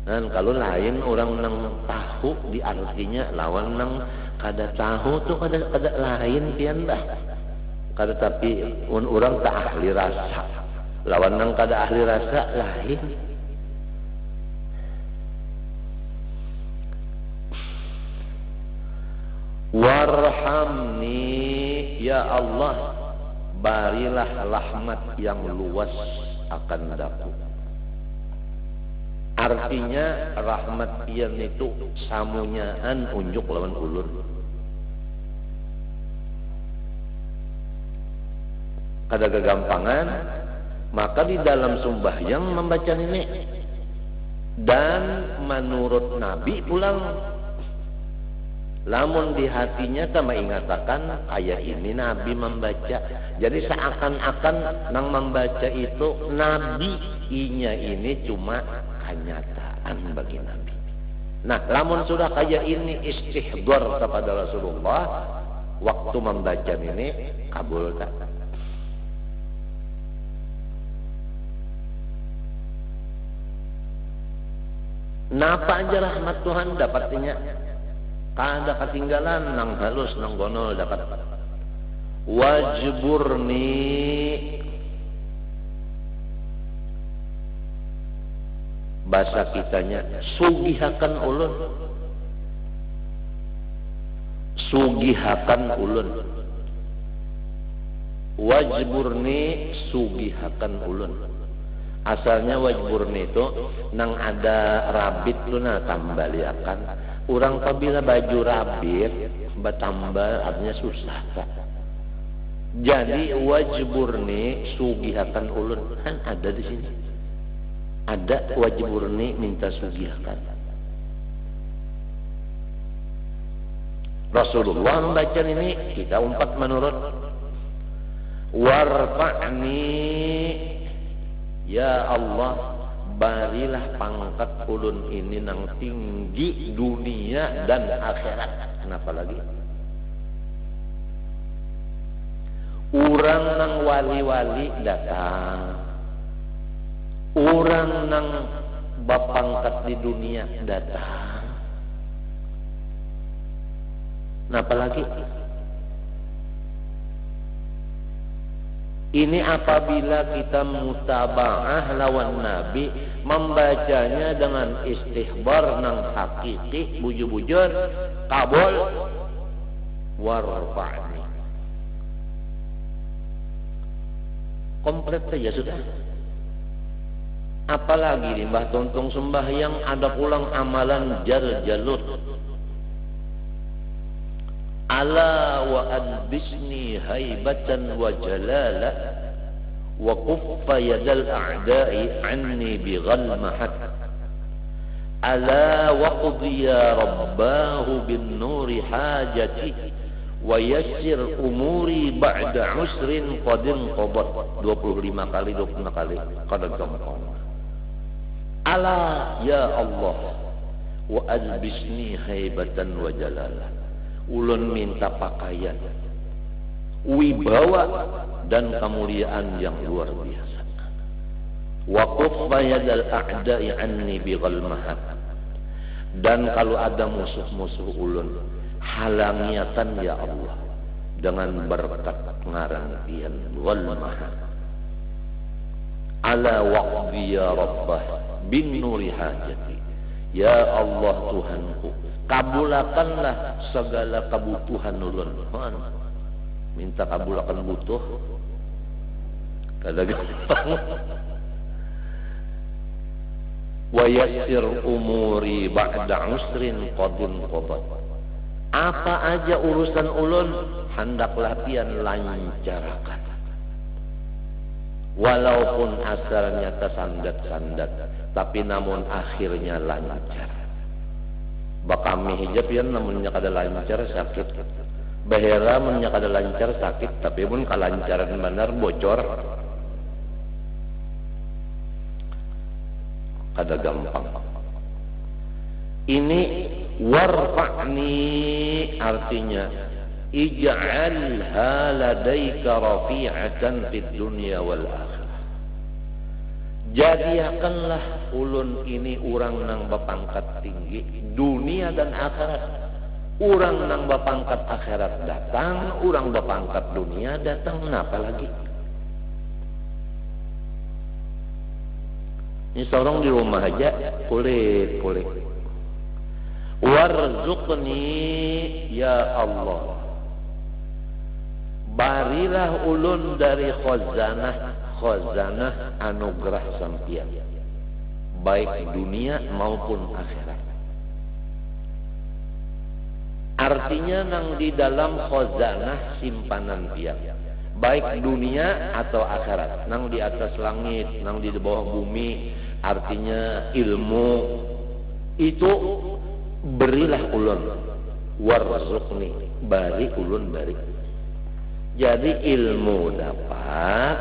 Dan kalau lain orang nang tahu di artinya lawan nang kada tahu tuh kada lain pian dah. Kada tapi orang tak ahli rasa. Lawan nang kada ahli rasa lain. Warhamni ya Allah, barilah rahmat yang luas akan daku. Artinya rahmat pian itu samunyaan unjuk lawan ulur. Kada kegampangan, maka di dalam sembahyang membaca ini. Dan menurut Nabi pulang, lamun di hatinya tak mengatakan kayak ini Nabi membaca. Jadi seakan-akan nang membaca itu Nabi inya ini cuma kenyataan bagi Nabi. Nah, lamun sudah kayak ini istihdar kepada Rasulullah waktu membaca ini kabul tak. Napa aja rahmat Tuhan dapatnya? Kada ketinggalan nang halus nang gonol dapat. Wajburni bahasa kitanya sugihakan ulun. Sugihakan ulun. Wajburni sugihakan ulun. Asalnya wajburni itu nang ada rabit tuh na tambaliakan. Orang apabila baju rabit bertambal artinya susah Kak. Jadi wajburni sugihakan ulun kan ada di sini. Ada wajburni minta sugihakan. Rasulullah membaca ini kita umpat menurut warfa'ni ya Allah barilah pangkat ulun ini nang tinggi dunia dan akhirat. Kenapa lagi? Orang nang wali-wali datang, orang nang bapangkat di dunia datang. Kenapa lagi? Ini apabila kita mutaba'ah lawan Nabi, membacanya dengan istihbar nang hakiki, bujur-bujur, kabul, warfa'ni. Komplit saja sudah. Apalagi di Mbah Tontong sembahyang ada pulang amalan jar-jalut. Ala wa albisni haibatan wa jalala wa kuffa yadal a'da'i anni bighal mahat ala wa qudhiya rabbahu bin nuri hajati wa yassir umuri ba'da usrin qadin qabat 25 kali qadar gampang. Ala ya Allah wa albisni haibatan wa jalala. Ulun minta pakaian, wibawa dan kemuliaan yang luar biasa. Wa kuffa yadal a'da'i anni bighal mahat. Dan kalau ada musuh-musuh ulun, halangiatan ya Allah dengan berkat ngarantian wal mahat. Ala waqdi ya Rabbah bin nuri hajati. Ya Allah Tuhanku, kabulakanlah segala kebutuhan ulun. Minta kabulakan butuh kada gampang. Wa yassir umuri ba'da usrin qadin qabat. Apa aja urusan ulun hendaklah pian lancarkan. Walaupun asalnya tersandat-sandat, tapi namun akhirnya lancar. Bakami hijab ya namunnya kada lancar sakit. Bahera munnya kada lancar sakit, tapi pun kalancaran benar bocor. Kada gampang. Ini warfa'ni artinya ij'alha ladaika rafi'atan fid dunya wal akhirah. Jadikanlah ulun ini orang nang bapangkat tinggi dunia dan akhirat. Orang nang bapangkat akhirat datang, orang bapangkat dunia datang. Kenapa lagi? Ini seorang di rumah aja kulit. Warzuqni ya Allah, barilah ulun dari khazanah anugerah sampian, baik dunia maupun akhirat. Artinya nang di dalam khazanah simpanan pian, baik dunia atau akhirat, nang di atas langit, nang di bawah bumi, artinya ilmu itu berilah ulun. Warzuqni, bari ulun bari. Jadi ilmu dapat,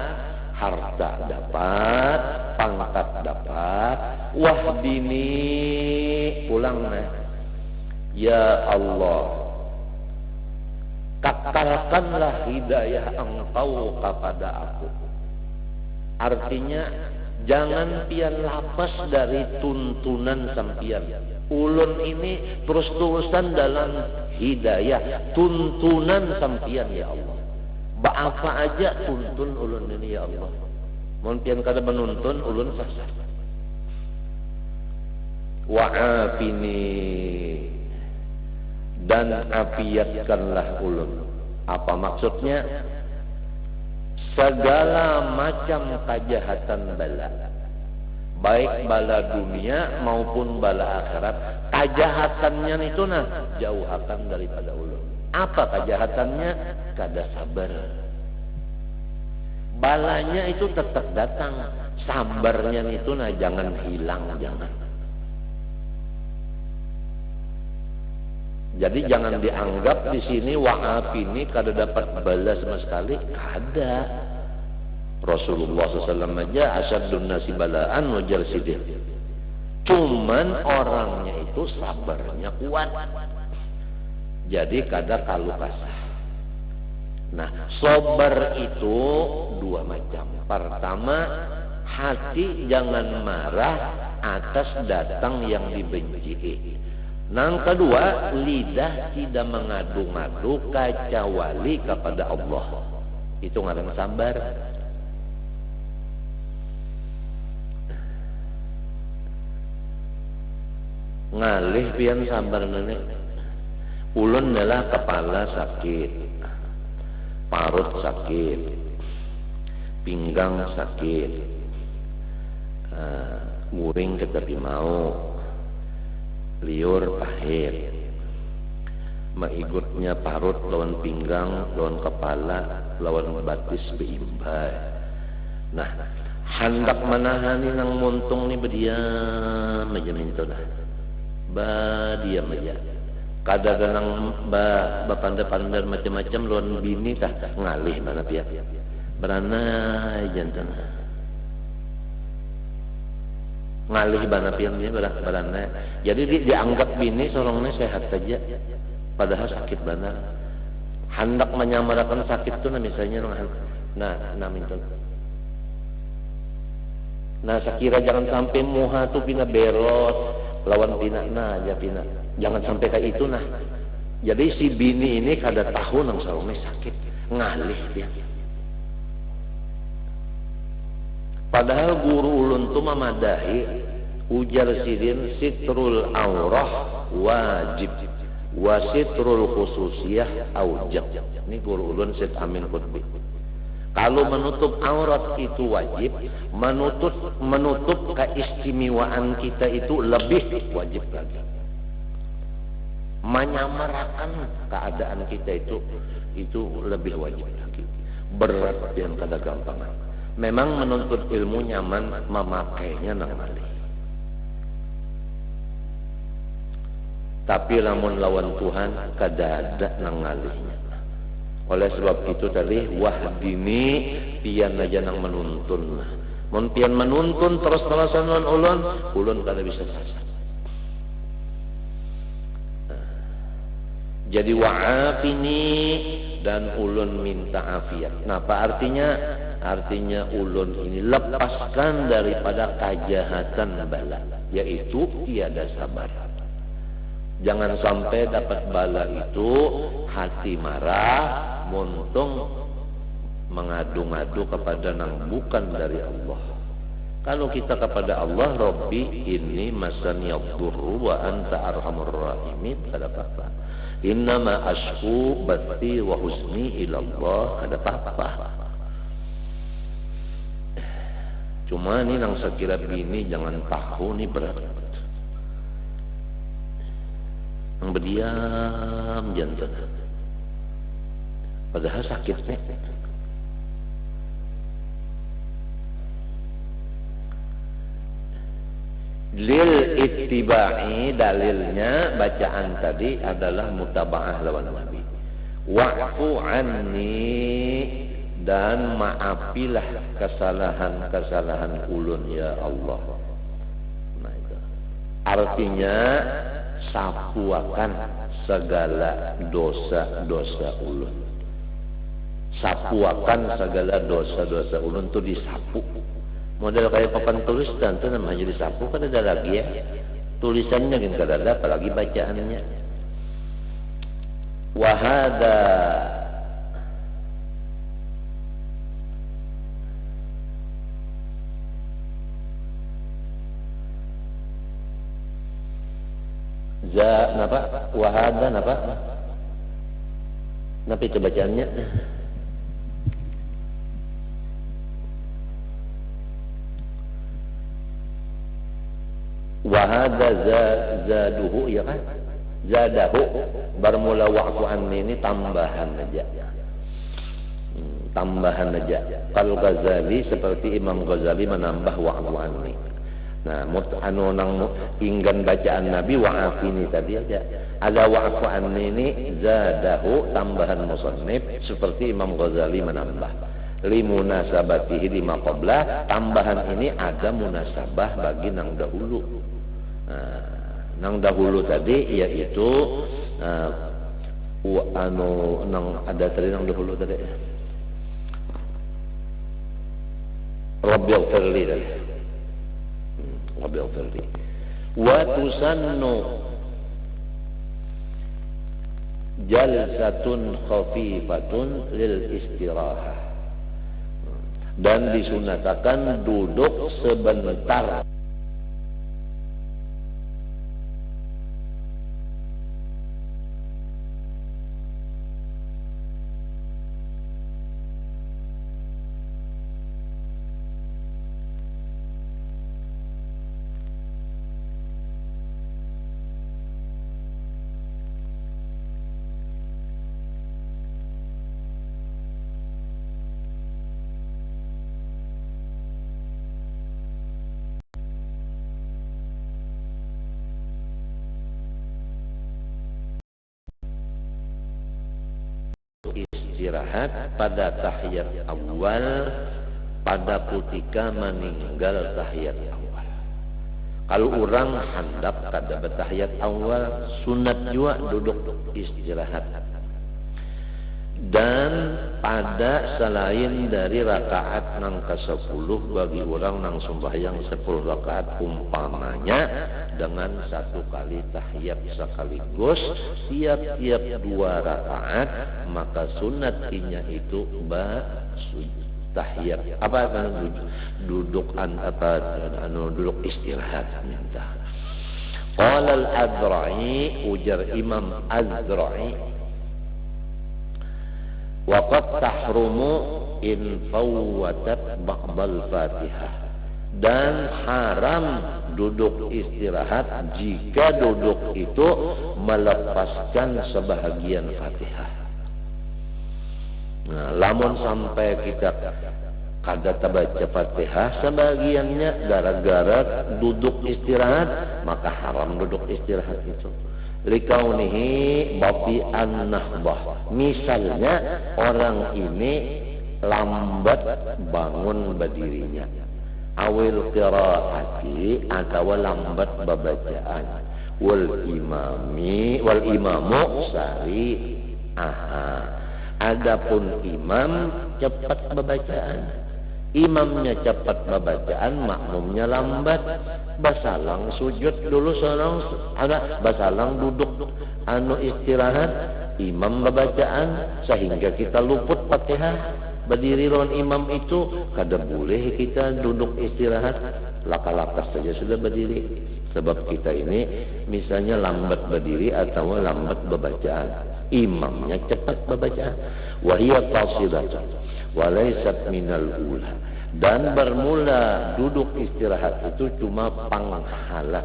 harta dapat, pangkat dapat, wahdini pulang nah. Ya Allah, kakalkanlah hidayah Engkau kepada aku. Artinya jangan pian lapas dari tuntunan sampian. Ulun ini terus-terusan dalam hidayah, tuntunan sampian ya Allah. Apa aja tuntun ulun ini ya Allah. Mun pian kada menuntun ulun sasar. Wa'afini, dan afiatkanlah ulun. Apa maksudnya? Segala macam kejahatan bala, baik bala dunia maupun bala akhirat, kejahatannya itu jauhakan daripada ulun. Apa kejahatannya? Kada sabar. Balanya itu tetap datang, sabarnya itu jangan hilang, jangan. Jadi jangan dianggap di sini wa'afini kada dapat bala sama sekali, kada. Rasulullah SAW aja asyadun nasi balaan wajar sidir. Cuman orangnya itu sabarnya kuat. Jadi kada kalu kasah. Nah, sabar itu dua macam. Pertama, hati jangan marah atas datang yang dibenci. Yang kedua, lidah tidak mengadu-ngadu kecuali kepada Allah. Itu ngaran sabar. Ngalih pian sabar nenek. Ulun adalah kepala sakit, parut sakit, pinggang sakit, nguring keterima, liur pahit, maigutnya parut lawan pinggang, lawan kepala, lawan batis beimbai. Nah, hendak menahani nang muntung ni berdiam aja minta dah. Diam aja. Kada ganang pandai-pandai macam-macam lawan bini tah ngalih mana pihak. Beranai jantan. Ngalih bana pian ni beranai. Jadi dianggap bini sorongnya sehat saja, padahal sakit benar. Hendak menyamarakan sakit tu misalnya minta. Nah, sekira jangan sampai muha tu pina beros lawan pina aja pina. Jangan sampai kayak itu Jadi si bini ini kada tahu nang sarungnya sakit, ngalih dia. Padahal guru ulun tu memadahi ujar sidin sitrul aurah wajib wa sitrul khususiyah aujab. Ini guru ulun Syed Amin Qutbi. Kalau menutup aurat itu wajib, menutup keistimewaan kita itu lebih wajib lagi. Menyamarakan keadaan kita itu lebih wajib lagi. Berat yang kada gampang. Memang menuntut ilmu nyaman, memakainya nang malih. Tapi lamun lawan Tuhan kada ada nang ngalihnya. Oleh sebab itu tadi wahdini pian aja nang menuntun. Mun pian menuntun terus-terusan ulun kada bisa sasar. Jadi wa'afini dan ulun minta afiat. Nah, apa artinya? Artinya ulun ini lepaskan daripada kejahatan bala, yaitu tiada sabar. Jangan sampai dapat bala itu hati marah, muntung mengadu-ngadu kepada nang bukan dari Allah. Kalau kita kepada Allah, Rabbi inni masaniyadurru wa anta arhamur rahimin, kada apa-apa. Innama ashku bati wa husni ilallah, kada apa-apa. Cuma ini nang sekira bini jangan tahu ni berat. Nang berdiam jantan. Padahal sakitnya. Lil ittiba'i, dalilnya bacaan tadi adalah mutaba'ah lawan Nabi. Wa'fu anni, dan maafilah kesalahan-kesalahan ulun ya Allah. Nah, itu artinya sapuakan segala dosa-dosa ulun. Sapuakan segala dosa-dosa ulun itu disapu. Model kayak papan tulis tentu namanya disapu kan ada lagi ya. Tulisannya kan kada ada apalagi bacaannya. Wahada napa? Wahada napa? Napa itu bacaannya? Wahada zaduhu ya kan? Zadahu bermula wa'fu anni ini tambahan aja. Tambahan aja. Kalau Ghazali seperti Imam Ghazali menambah wa'fu anni. Nah, nang inggan bacaan Nabi wa'afini tadi aja. Ada wa'fu anni ini zadahu tambahan musannif seperti Imam Ghazali menambah. Limunasabatihi lima qabla, tambahan ini ada munasabah bagi nang dahulu. Nah, nang dahulu tadi yaitu nang ada tadi nang dahulu tadi. Rabbil firli tadi. Rabbil firli. Wa tusannu jalsatun khafifatun lil istirahah. Dan disunatakan duduk sebentar. Istirahat pada tahiyat awal pada ketika meninggal tahiyat awal. Kalau orang handap kada bertahiyat awal, sunat juga duduk istirahat. Dan pada selain dari rakaat nang ke-10 bagi orang nang sembahyang 10 rakaat umpamanya dengan satu kali tahiyat sekaligus tiap-tiap 2 rakaat, maka sunatnya itu tahiyat apa kan duduk duduk istirahat minta. Qala al-Azra'i, ujar Imam Azra'i, waqad tahrumu in fawwatat ba'dal Fatihah, dan haram duduk istirahat jika duduk itu melepaskan sebahagian Fatihah. Nah, lamun sampai kita kada baca Fatihah sebagiannya gara-gara duduk istirahat, maka haram duduk istirahat itu. Likaunihi babi'an nahbah. Misalnya orang ini lambat bangun berdirinya, awil qiraati atau lambat babacaan, wal imamu sari. Adapun imam cepat babacaan, imamnya cepat babacaan, makmumnya lambat, basalang sujud dulu seorang, ada basalang duduk istirahat, imam babacaan sehingga kita luput Fatihah, berdiri lawan imam itu kada boleh kita duduk istirahat, laka-lakas saja sudah berdiri. Sebab kita ini misalnya lambat berdiri atau lambat babacaan, imamnya cepat babacaan. Wahiyat tasilatun walaysat minal ula, dan bermula duduk istirahat itu cuma panghala,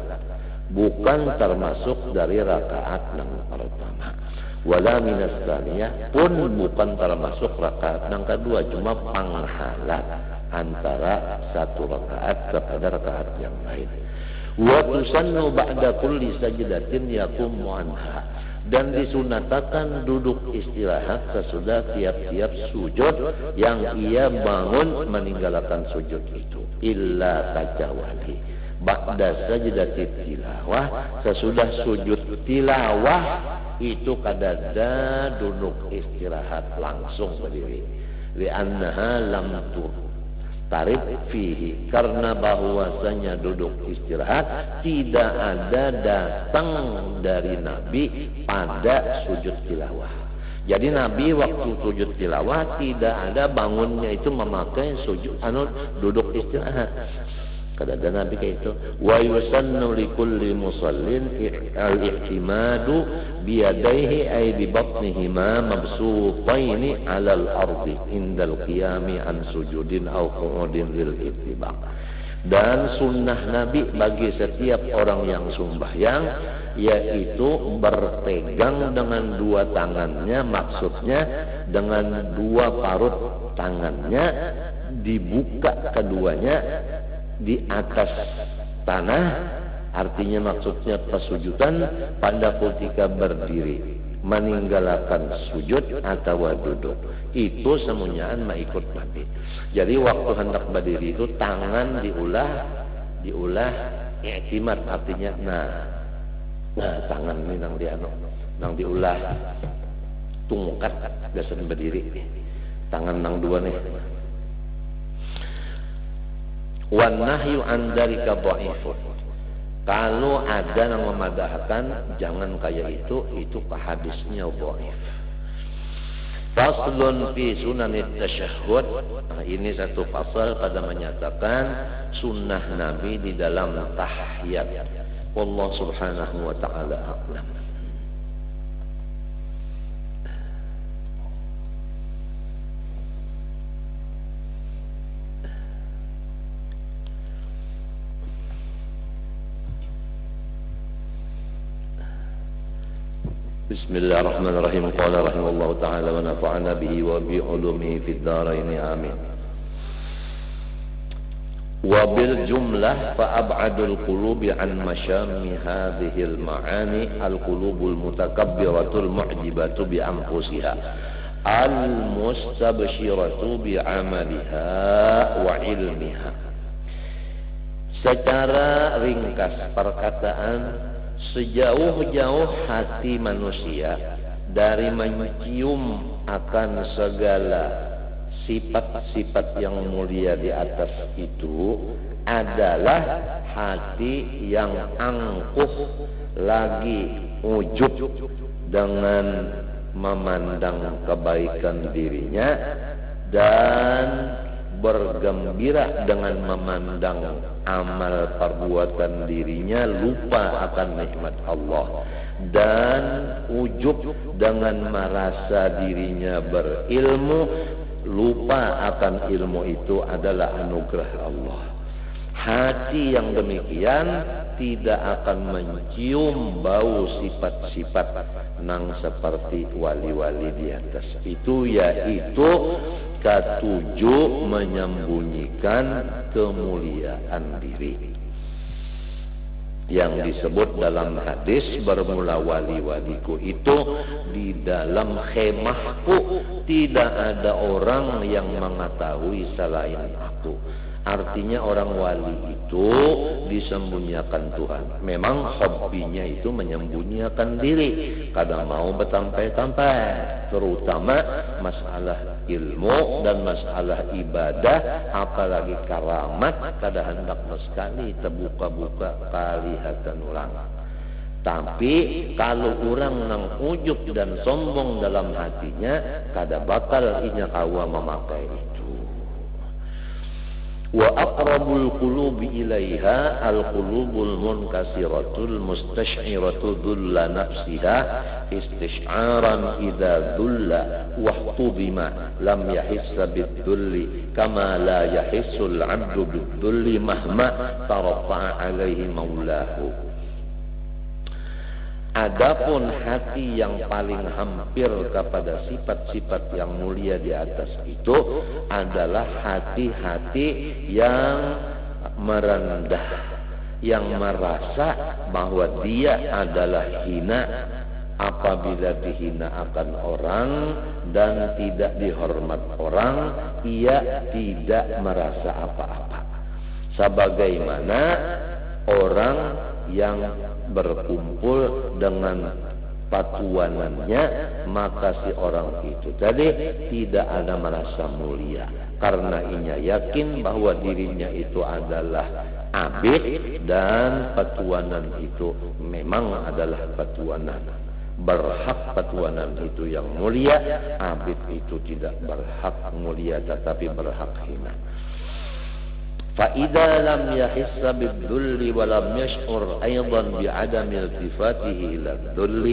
bukan termasuk dari rakaat yang pertama. Wala minas tsaniyah, pun bukan termasuk rakaat yang kedua, cuma panghala antara satu rakaat kepada rakaat yang lain. Wa tusannu ba'da kulli sajdatin yaqumu anha, dan disunatakan duduk istirahat sesudah tiap-tiap sujud yang ia bangun meninggalkan sujud itu. Illa tajawali ba'da sajdati tilawah, sesudah sujud tilawah itu kadada duduk istirahat langsung berdiri. Li'annaha lam tur, tarif fihi, karena bahwasanya duduk istirahat tidak ada datang dari Nabi pada sujud tilawah. Jadi Nabi waktu sujud tilawah tidak ada bangunnya itu memakai sujud duduk istirahat. Kadang Nabi kayak itu. Wa yusannu likulli musallin al-i'timadu biyadaihi ay bi batnihima mabsutaini 'alal ardi indal qiyami an sujudin aw qu'udin lil ittiba'. Dan sunnah Nabi bagi setiap orang yang sembahyang yaitu berpegang dengan dua tangannya, maksudnya dengan dua parut tangannya dibuka keduanya di atas tanah, artinya maksudnya pesujudan pada ketika berdiri, meninggalkan sujud atau duduk. Itu semuanya ikut Nabi. Jadi waktu hendak berdiri itu tangan diulah i'timad, artinya nah tangan ini nang diulah tungkat biasanya berdiri, tangan nang dua nih. Wan nahyu an dzalika dhaifun. Kalau ada yang memadahkan jangan kayak itu hadisnya dhaif. Faslun fi sunanit tasyahhud. Nah, ini satu pasal pada menyatakan sunnah Nabi di dalam tahiyat. Wallahu subhanahu wa ta'ala a'lam. Bismillahirrahmanirrahim. Qala rahimallahu ta'ala wa nafa'ana bihi wa bi ulumihi fid dharain amin. Wa bil jumlah fa ab'adul qulubi an masyami hadhil ma'ani al qulubul mutakabbiratul mu'jibatu bi anfusiha al mustabshiratu bi amaliha wa ilmiha. Secara ringkas perkataan, sejauh-jauh hati manusia dari mencium akan segala sifat-sifat yang mulia di atas itu adalah hati yang angkuh lagi ujub dengan memandang kebaikan dirinya dan bergembira dengan memandang amal perbuatan dirinya, lupa akan nikmat Allah, dan ujub dengan merasa dirinya berilmu, lupa akan ilmu itu adalah anugerah Allah. Hati yang demikian tidak akan mencium bau sifat-sifat nang seperti wali-wali di atas itu, yaitu ketujuh menyembunyikan kemuliaan diri yang disebut dalam hadis, bermula wali-waliku itu di dalam khemahku tidak ada orang yang mengetahui selain aku. Artinya orang wali itu disembunyikan Tuhan. Memang hobinya itu menyembunyikan diri, kadang mau bertampai-tampai, terutama masalah ilmu dan masalah ibadah, apalagi karamat, kadang hendak sekali terbuka-buka kelihatan orang. Tapi kalau orang nang ujub dan sombong dalam hatinya, kada bakal inya kawa memakai itu. Wa aqrabul qulubi ilaiha al-qulubul munkasiratul mustash'iratu dhulla nafsiha istish'aran idza dhulla wahtubima lam yahissa bid-dhulli kama la yahissul 'abdu bid-dhulli mahma tarafa'a 'alaihi maulahu. Adapun hati yang paling hampir kepada sifat-sifat yang mulia di atas itu adalah hati-hati yang merendah, yang merasa bahwa dia adalah hina apabila dihina akan orang dan tidak dihormat orang, ia tidak merasa apa-apa. Sebagaimana orang yang berkumpul dengan patuanannya, maka si orang itu tadi tidak ada merasa mulia, karena inya yakin bahwa dirinya itu adalah abid dan patuanan itu memang adalah patuanan. Berhak patuanan itu yang mulia, abid itu tidak berhak mulia tetapi berhak hina. فإذا لم يحس بالذل ولم يشعر أيضا بعدم التفاته إلى الذل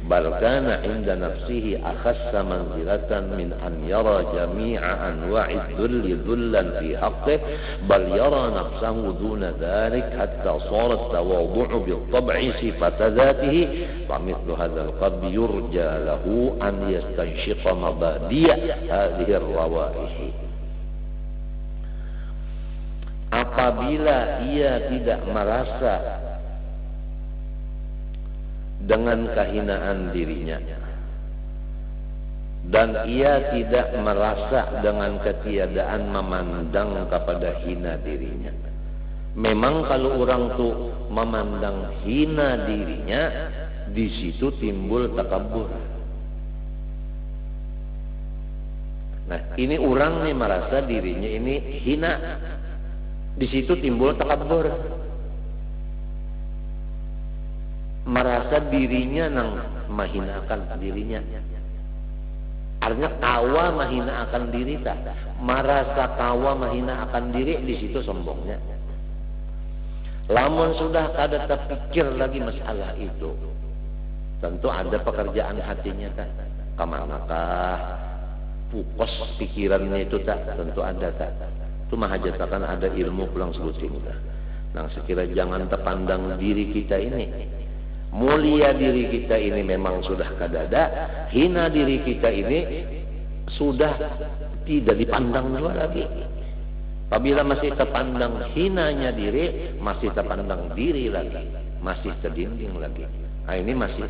بل كان عند نفسه أخس منزلة من أن يرى جميع أنواع الذل ذلا في حقه بل يرى نفسه دون ذلك حتى صار التواضع بالطبع صفة ذاته فمثل هذا القلب يرجى له أن يستنشق مبادئ هذه الروائح. Apabila ia tidak merasa dengan kehinaan dirinya dan ia tidak merasa dengan ketiadaan memandang kepada hina dirinya. Memang kalau orang tuh memandang hina dirinya, di situ timbul takabur. Nah, ini orang nih merasa dirinya ini hina. Di situ timbul takabur, merasa dirinya nang mahinakan dirinya. Artinya kawa mahina akan diri tak, merasa kawa mahina akan diri, di situ sombongnya. Lamun sudah kada terpikir lagi masalah itu, tentu ada pekerjaan hatinya tak, kemanakah pukos pikirannya itu tak, tentu ada tak. Itu mahajatakan ada ilmu pulang sebutin. Nah, sekira jangan terpandang diri kita ini. Mulia diri kita ini memang sudah kadada, hina diri kita ini sudah tidak dipandang juga lagi. Apabila masih terpandang hinanya diri, masih terpandang diri lagi, masih terdinding lagi. Nah, ini masih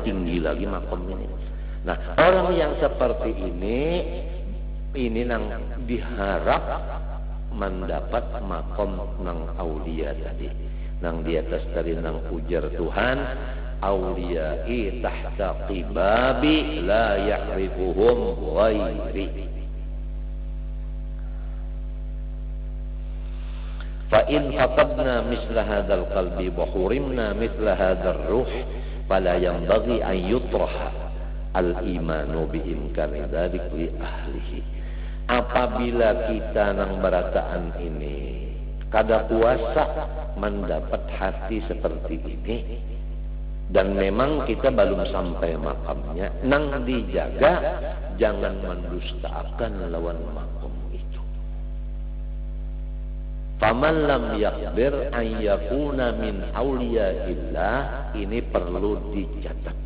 tinggi lagi makom ini. Nah, orang yang seperti ini nang diharap mendapat makom nang aulia tadi, nang di atas tadi nang ujar Tuhan, auliyai tahta qibabi la ya'rifuhum ghairi. Fa in faqadna misla hadzal qalbi wa hurimna misla hadzal ruh fala yanbaghi an yutraha al-imanu bi imkani dzalik li ahlihi. Apabila kita nang berataan ini kada kuasa mendapat hati seperti ini, dan memang kita belum sampai makamnya, nang dijaga jangan mendustakan lawan makom itu. Faman lam yakbir an yakuna min awliyaillah, ini perlu dicatat.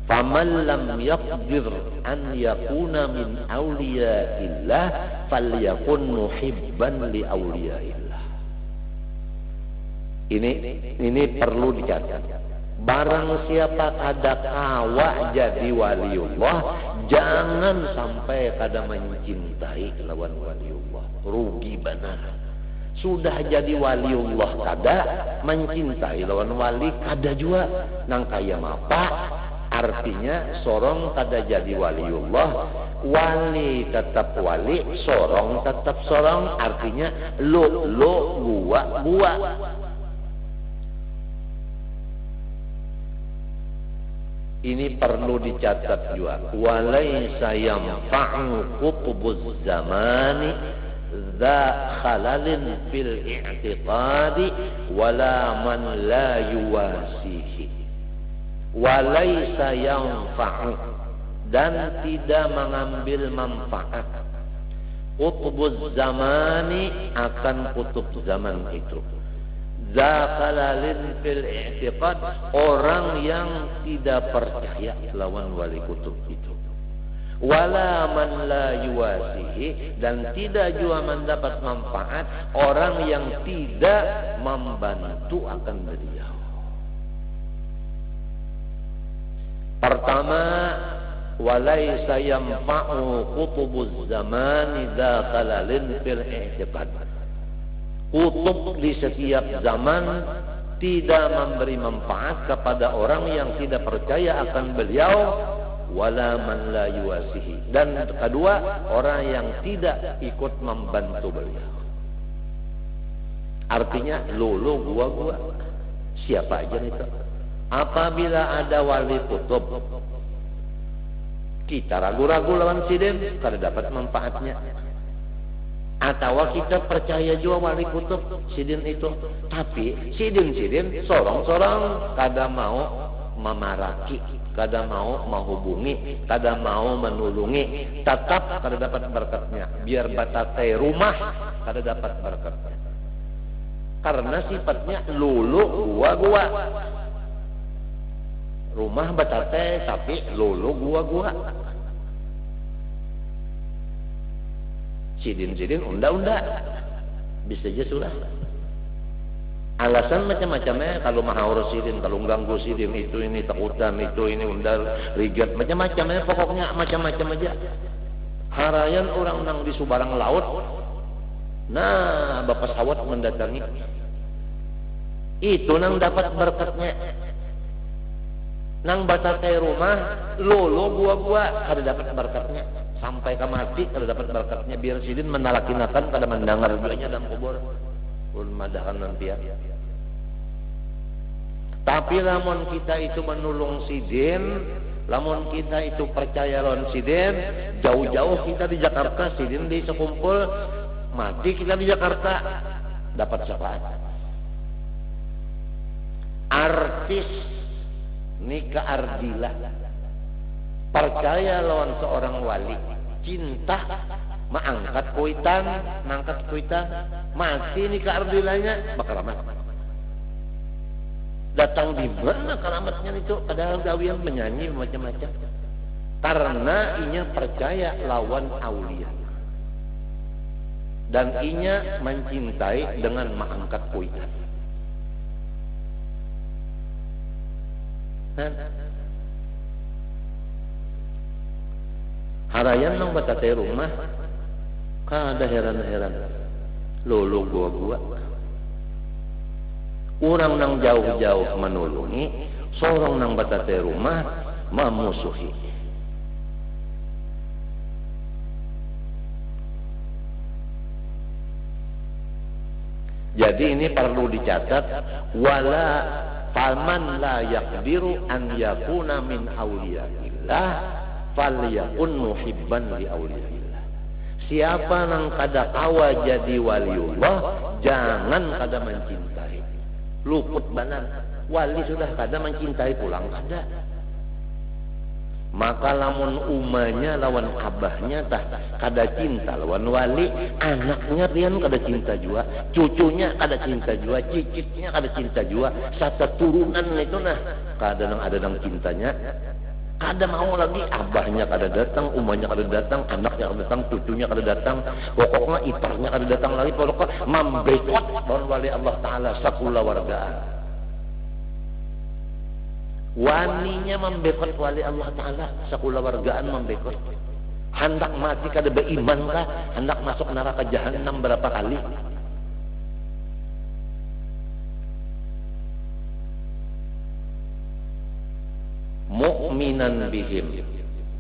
Faman lam yaqdir an yakuna min awliyaillah falyakun muhibban li awliyaillah. Ini perlu dicatat. Barang siapa kada kawa jadi waliullah, jangan sampai kada mencintai lawan waliullah. Rugi benar. Sudah jadi waliullah kada mencintai lawan wali kada juga, nang kaya mapa. Artinya sorong kada jadi waliullah, wali tetap wali, sorong tetap sorong. Artinya lo gua. Ini perlu dicatat juga. Walaysa yanfa'u qutbuz zamani dza khalalin fil i'tiqadi wala man la yuwasihi. Walaysa yanfa'u, dan tidak mengambil manfaat qutbuz zamani akan kutub zaman itu. Zakalalin fil i'tiqad, orang yang tidak percaya lawan wali kutub itu. Wala man la yuwasihi, dan tidak juga mendapat manfaat orang yang tidak membantu akan beliau. Pertama, walaysa yanfa'u qutubuz zamani dzakalalin fil i'tiqad. Kutub di setiap zaman tidak memberi manfaat kepada orang yang tidak percaya akan beliau, wala man la yuwasihi, dan kedua orang yang tidak ikut membantu beliau. Artinya lulu gua siapa aja itu. Apabila ada wali kutub kita ragu-ragu lawan sidin kada dapat manfaatnya, atau kita percaya juga wali kutub sidin itu, tapi sidin sorong-sorong kada mau memaraki, kada mau menghubungi, kada mau menulungi, tetap kada dapat berkatnya. Biar batate rumah kada dapat berkatnya, karena sifatnya lulu gua. Rumah batate tapi lulu gua. Sidin unda bisa aja sudah. Alasan macam-macamnya kalau mahaur sidin, kalau ganggu sidin itu ini takutan, itu ini undar rigat, macam-macamnya, pokoknya macam-macam aja. Harayan orang nang di subarang laut, nah bapak sawat mendatangi, itu nang dapat berkatnya. Nang batate rumah lolo gua kada dapat berkatnya, sampai ke mati kada dapat berkatnya. Biar sidin menalakinakan kada mendengar duanya dalam kubur pun madahan nanti ya. Tapi lamun kita itu menulung sidin, lamun kita itu percaya lawan sidin, jauh-jauh kita di Jakarta, sidin di sekumpul, mati kita di Jakarta dapat syafaat. Artis nikah ardilah percaya lawan seorang wali, cinta mangkat kuitan, mati nikah ardilanya bakaramat. Datang di mana keramatnya itu? Padahal gawian menyanyi macam-macam. Karena inya percaya lawan aulia, dan inya mencintai dengan mangkat kuitan. Harayan nang batate rumah kada heran-heran lolo gua. Orang nang jauh-jauh menulungi, sorong nang batate rumah memusuhi. Jadi ini perlu dicatat, wala faman la yaqdiru an yakuna min awliyaillah falyakun muhibban li awliyaillah. Siapa nang kada kawa jadi waliullah, jangan kada mencintai. Luput banan, wali sudah kada mencintai pulang kada. Maka lamun umanya lawan abahnya tah kada cinta lawan wali, anaknya pian kada cinta jua, cucunya kada cinta jua, cicitnya kada cinta jua, satu turunan itu nah kada nang ada nang cintanya, kada mau lagi. Abahnya kada datang, umanya kada datang, anaknya kada datang, cucunya kada datang, pokoknya iparnya kada datang lagi, pokoknya membekot lawan wali Allah Taala sakula wargaan. Waninya membekot wali Allah Ta'ala sakula wargaan membekot. Hendak mati kada beriman kah? Hendak masuk neraka jahanam berapa kali? Mu'minan bihim,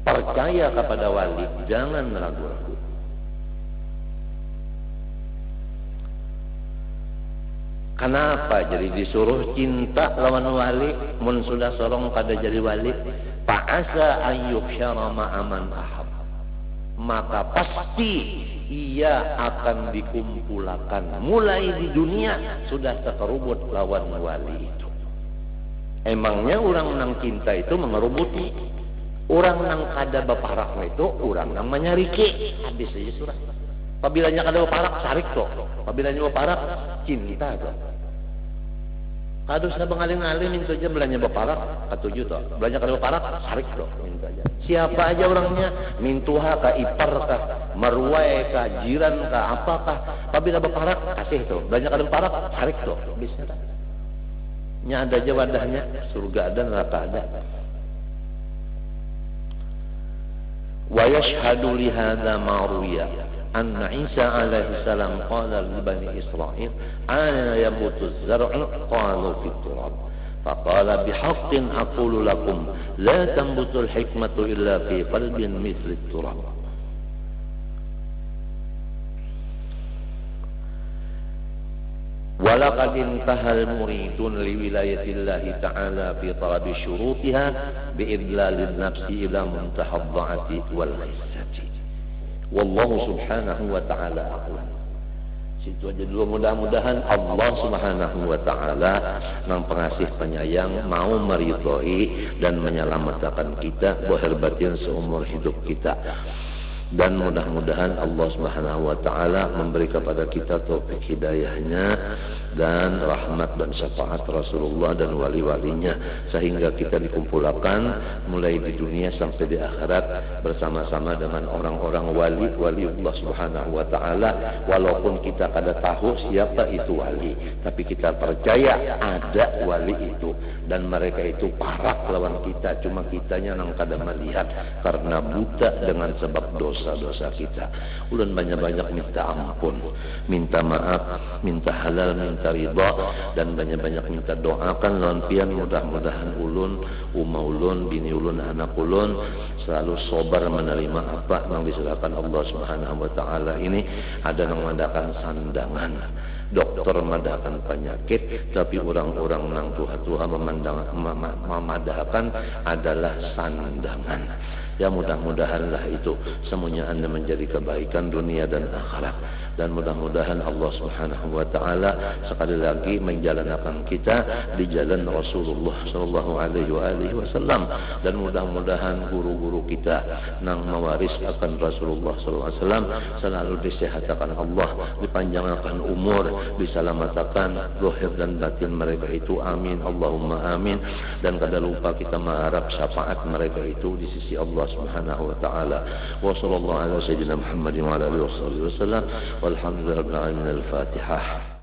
percaya kepada wali, jangan ragu-ragu. Kenapa jadi disuruh cinta lawan wali? Mun sudah sorong kada jadi wali, fa'asa ayyuhsyara ma'aman ahab, maka pasti ia akan dikumpulkan mulai di dunia sudah terkerubut lawan wali itu. Emangnya orang nang cinta itu mengerubuti, orang nang kada baparak itu orang nang menyariki. Habis aja surah. Pabilanya kada baparak sarik toh, pabilanya baparak cinta toh. Kadus na bengaling-aling minta aja belanja baparak katujuh toh, belanja kada baparak sarik toh minta aja. Siapa aja orangnya, mintuha ka ipar ka marwai ka jiran ka apakah, pabila baparak kasih toh, belanja kada baparak sarik toh, bisa tak? Nya ada aja wadahnya, surga ada neraka ada. Wa yashhadu li hadza ma ruwiya anna Isa alaihi salam qala li bani Israil ana yamutu az-zar'u qalu fit turab faqala bihaqqin aqulu lakum la tambutu al-hikmatu illa fi qalbin mithli at-turab. Walaqad intahal muridun liwilayatillahi ta'ala fi talabi syurutiha biidlalin nafsi ila muntahad dha'ati wal khissati. Wallahu subhanahu wa ta'ala a'lam. Situ aja dulu, mudah-mudahan Allah subhanahu wa ta'ala yang pengasih penyayang mau meridhoi dan menyelamatkan kita zahir batin seumur hidup kita. Dan mudah-mudahan Allah Subhanahu wa taala memberi kepada kita taufik hidayahnya dan rahmat dan syafaat Rasulullah dan wali-walinya sehingga kita dikumpulkan mulai di dunia sampai di akhirat bersama-sama dengan orang-orang wali Allah Subhanahu wa taala. Walaupun kita kada tahu siapa itu wali, tapi kita percaya ada wali itu dan mereka itu parak lawan kita, cuma kitanya nang kada melihat karena buta dengan sebab dosa-dosa kita. Ulun banyak-banyak minta ampun, minta maaf, minta halal, minta ridha, dan banyak-banyak minta doakan lawan pian mudah-mudahan ulun, ulun, bini ulun, anak ulun selalu sabar menerima apa yang diserahkan Allah Subhanahu wa taala ini. Ada yang mengadakan sandangan, dokter memadahkan penyakit, tapi orang-orang nang tua-tua memadahkan adalah sandangan. Ya mudah-mudahanlah itu semuanya Anda menjadi kebaikan dunia dan akhirat. Dan mudah-mudahan Allah Subhanahu wa taala sekali lagi menjalankan kita di jalan Rasulullah sallallahu alaihi wasallam. Dan mudah-mudahan guru-guru kita nang mewaris akan Rasulullah sallallahu alaihi wasallam selalu disehatkan Allah, dipanjangkan umur, diselamatkan zahir dan batin mereka itu. Amin Allahumma amin. Dan kada lupa kita mengharap syafaat mereka itu di sisi Allah Subhanahu wa taala. Wa sallallahu ala sayyidina Muhammadin wa ala alihi wasallam. Walhamdulillahirabbil alamin. Al-Fatihah.